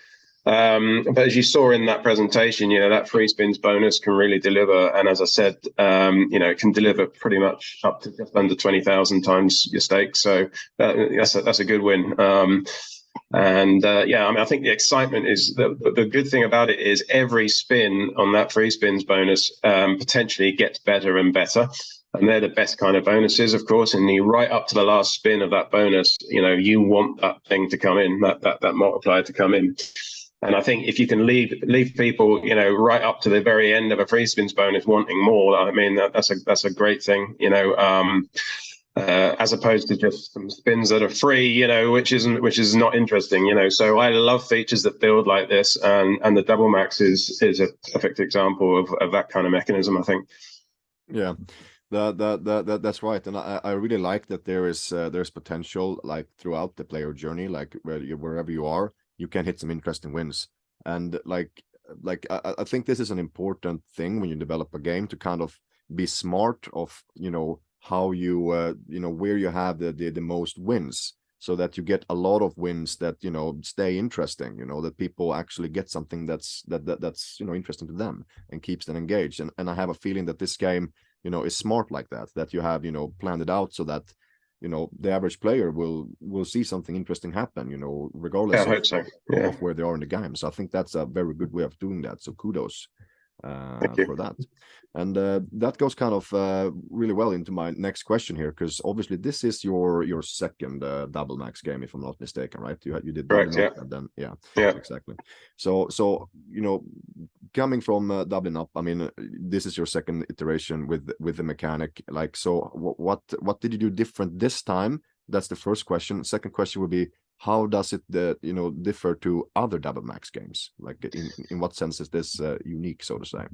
S6: But as you saw in that presentation, you know, that free spins bonus can really deliver, and as I said, you know, it can deliver pretty much up to just under 20,000 times your stake. So that's a good win. Yeah, I mean, I think the excitement is the good thing about it is every spin on that free spins bonus potentially gets better and better. And they're the best kind of bonuses, of course. And you right up to the last spin of that bonus, you know, you want that thing to come in, that multiplier to come in. And I think if you can leave people, you know, right up to the very end of a free spins bonus wanting more, I mean, that's a great thing, you know. As opposed to just some spins that are free, you know, which is not interesting, you know. So I love features that build like this, and the double max is a perfect example of that kind of mechanism, I think.
S1: Yeah, that's right, and I really like that there's potential like throughout the player journey, like wherever you are, you can hit some interesting wins, and like I think this is an important thing when you develop a game, to kind of be smart of, you know, how you you know, where you have the most wins, so that you get a lot of wins that, you know, stay interesting, you know, that people actually get something that's you know, interesting to them and keeps them engaged. And I have a feeling that this game, you know, is smart like that you have, you know, planned it out so that, you know, the average player will see something interesting happen, you know, regardless of where they are in the game. So I think that's a very good way of doing that, so kudos for that. And that goes kind of really well into my next question here, because obviously this is your second double max game, if I'm not mistaken, right? You did
S6: correct,
S1: Dublin Up, and then yeah, exactly. So you know, coming from Dublin Up, I mean, this is your second iteration with the mechanic. Like, so what did you do different this time? That's the first question. Second question would be, how does it you know, differ to other double max games? Like, in what sense is this unique, so to say?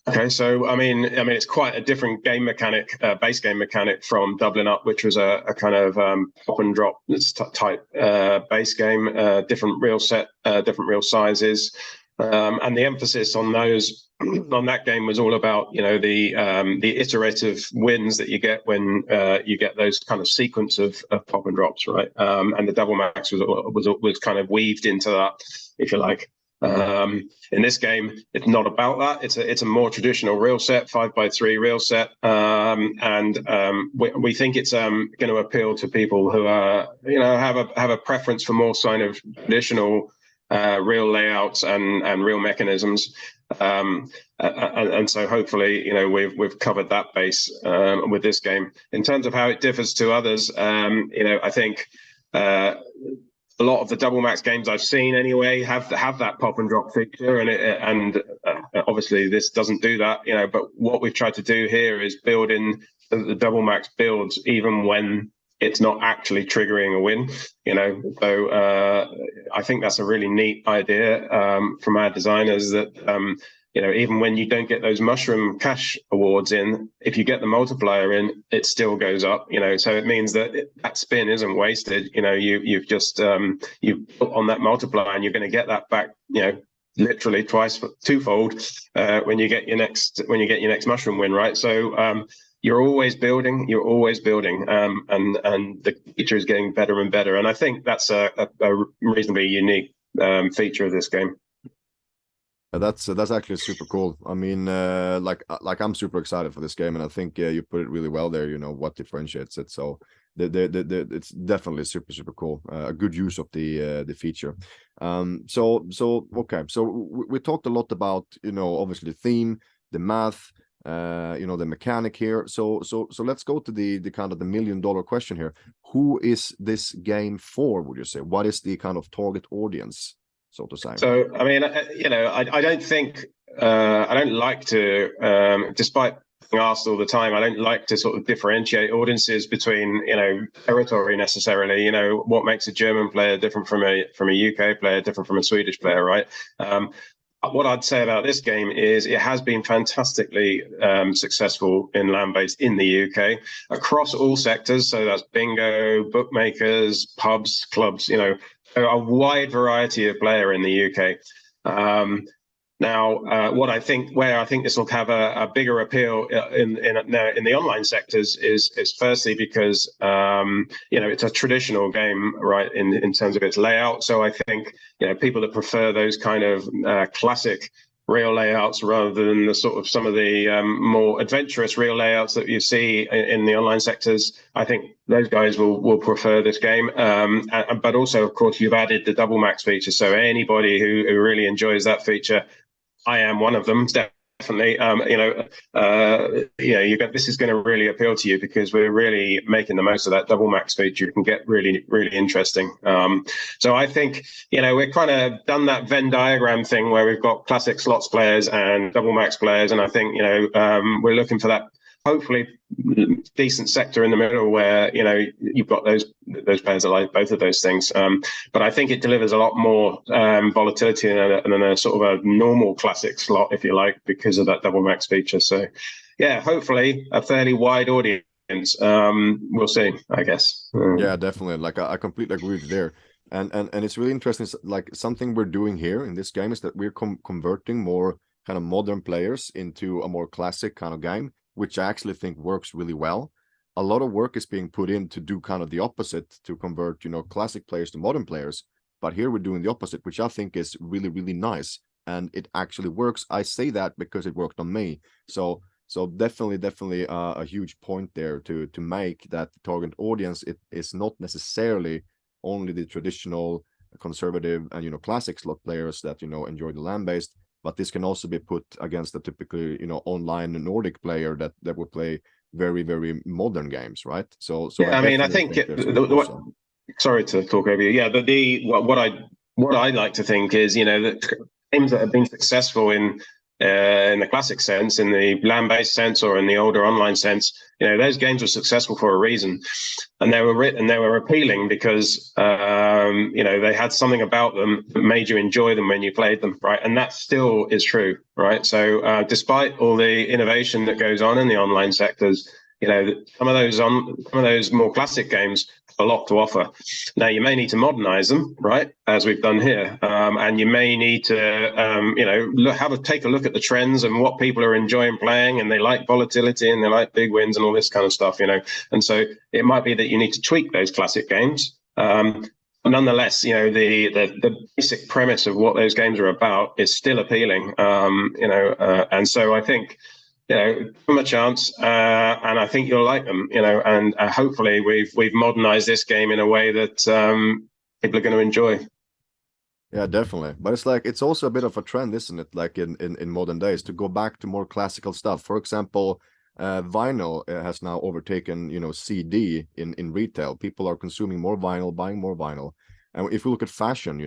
S6: Okay, so I mean, it's quite a different game mechanic, base game mechanic from Dublin Up, which was a kind of pop and drop type base game, different reel set, different reel sizes, and the emphasis on those on that game was all about, you know, the iterative wins that you get when you get those kind of sequence of pop and drops, right? And the double max was kind of weaved into that, if you like. In this game, it's not about that. It's a more traditional reel set, 5x3 reel set, and we think it's going to appeal to people who are, you know, have a preference for more kind of traditional real layouts and real mechanisms. And so hopefully, you know, we've covered that base with this game. In terms of how it differs to others, you know, I think a lot of the double max games I've seen anyway have that pop and drop feature, and obviously this doesn't do that, you know. But what we've tried to do here is build in the double max builds even when it's not actually triggering a win, you know. So I think that's a really neat idea from our designers, that you know, even when you don't get those mushroom cash awards in, if you get the multiplier in, it still goes up, you know. So it means that that spin isn't wasted, you know. You've just you've put on that multiplier, and you're going to get that back, you know, literally twofold when you get your next mushroom win, right? So you're always building, and the feature is getting better and better. And I think that's a reasonably unique feature of this game.
S1: That's actually super cool. I mean, like I'm super excited for this game, and I think you put it really well there. You know what differentiates it. So it's definitely super cool. A good use of the feature. So okay. So we talked a lot about, you know, obviously the theme, the math, you know, the mechanic here. So let's go to the kind of the $1 million question here. Who is this game for, would you say? What is the kind of target audience, so to say?
S6: So I mean, you know, I don't think I don't like to, despite being asked all the time, I don't like to sort of differentiate audiences between, you know, territory necessarily. You know, what makes a German player different from a UK player, different from a Swedish player, right? What I'd say about this game is it has been fantastically successful in land-based in the UK across all sectors. So that's bingo, bookmakers, pubs, clubs, you know, a wide variety of player in the UK. Now, where I think this will have a bigger appeal in the online sectors is firstly because you know, it's a traditional game, right, in terms of its layout. So I think, you know, people that prefer those kind of classic real layouts rather than the sort of some of the more adventurous real layouts that you see in the online sectors, I think those guys will prefer this game. But also, of course, you've added the double max feature, so anybody who really enjoys that feature, I am one of them, definitely. You know, this is going to really appeal to you because we're really making the most of that double max feature. You can get really interesting. So I think, you know, we're kind of done that Venn diagram thing where we've got classic slots players and double max players, and I think, you know, we're looking for that hopefully decent sector in the middle where, you know, you've got those players that like both of those things. But I think it delivers a lot more volatility than a sort of a normal classic slot, if you like, because of that double max feature. So yeah, hopefully a fairly wide audience. We'll see, I guess.
S1: Yeah, definitely. Like I completely agree with you there. And it's really interesting. Like something we're doing here in this game is that we're converting more kind of modern players into a more classic kind of game, which I actually think works really well. A lot of work is being put in to do kind of the opposite, to convert, you know, classic players to modern players. But here we're doing the opposite, which I think is really nice, and it actually works. I say that because it worked on me. So definitely a huge point there to make that the target audience, it is not necessarily only the traditional conservative and, you know, classic slot players that, you know, enjoy the land-based, but this can also be put against a typically, you know, online Nordic player that would play very modern games, right? So
S6: yeah, I mean, I think sorry to talk over you. Yeah, but what I like to think is, you know, that games that have been successful in the classic sense, in the land-based sense, or in the older online sense, you know, those games were successful for a reason, and they were appealing because you know, they had something about them that made you enjoy them when you played them, right? And that still is true, right? So despite all the innovation that goes on in the online sectors, you know, some of those more classic games have a lot to offer. Now, you may need to modernize them, right, as we've done here, and you may need to, you know, take a look at the trends and what people are enjoying playing, and they like volatility and they like big wins and all this kind of stuff, you know. And so it might be that you need to tweak those classic games. Nonetheless, you know, the basic premise of what those games are about is still appealing, you know, and so I think, you know, give them a chance, and I think you'll like them, you know, and hopefully we've modernized this game in a way that people are going to enjoy.
S1: Yeah, definitely. But it's like it's also a bit of a trend, isn't it? Like in modern days, to go back to more classical stuff. For example, vinyl has now overtaken, CD in retail. People are consuming more vinyl, buying more vinyl. And if you look at fashion,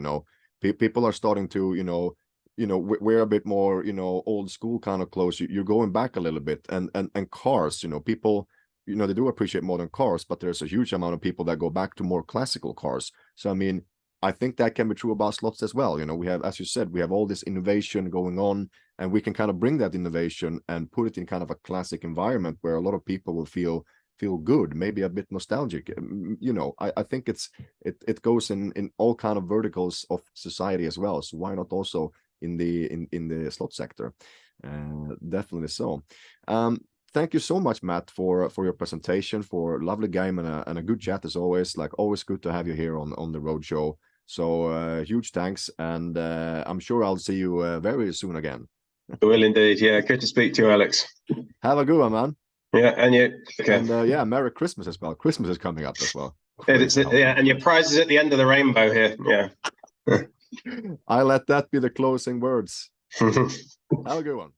S1: people are starting to, wear a bit more, old school kind of clothes. You're going back a little bit, and cars, people, they do appreciate modern cars, but there's a huge amount of people that go back to more classical cars. So I mean, I think that can be true about slots as well. We have, as you said, we have all this innovation going on, and we can kind of bring that innovation and put it in kind of a classic environment where a lot of people will feel good, maybe a bit nostalgic. I think it goes in all kind of verticals of society as well. So why not also in the slot sector? Definitely so. Thank you so much, Matt, for your presentation, for a lovely game and a good chat as always. Like always, good to have you here on the Roadshow. So huge thanks, and I'm sure I'll see you very soon again.
S6: I will indeed. Yeah, good to speak to you, Alex.
S1: Have a good one, man.
S6: Yeah, and you. Okay.
S1: And yeah, Merry Christmas as well. Christmas is coming up as well.
S6: Yeah, and your prize is at the end of the rainbow here. Yeah.
S1: I let that be the closing words. Have a good one.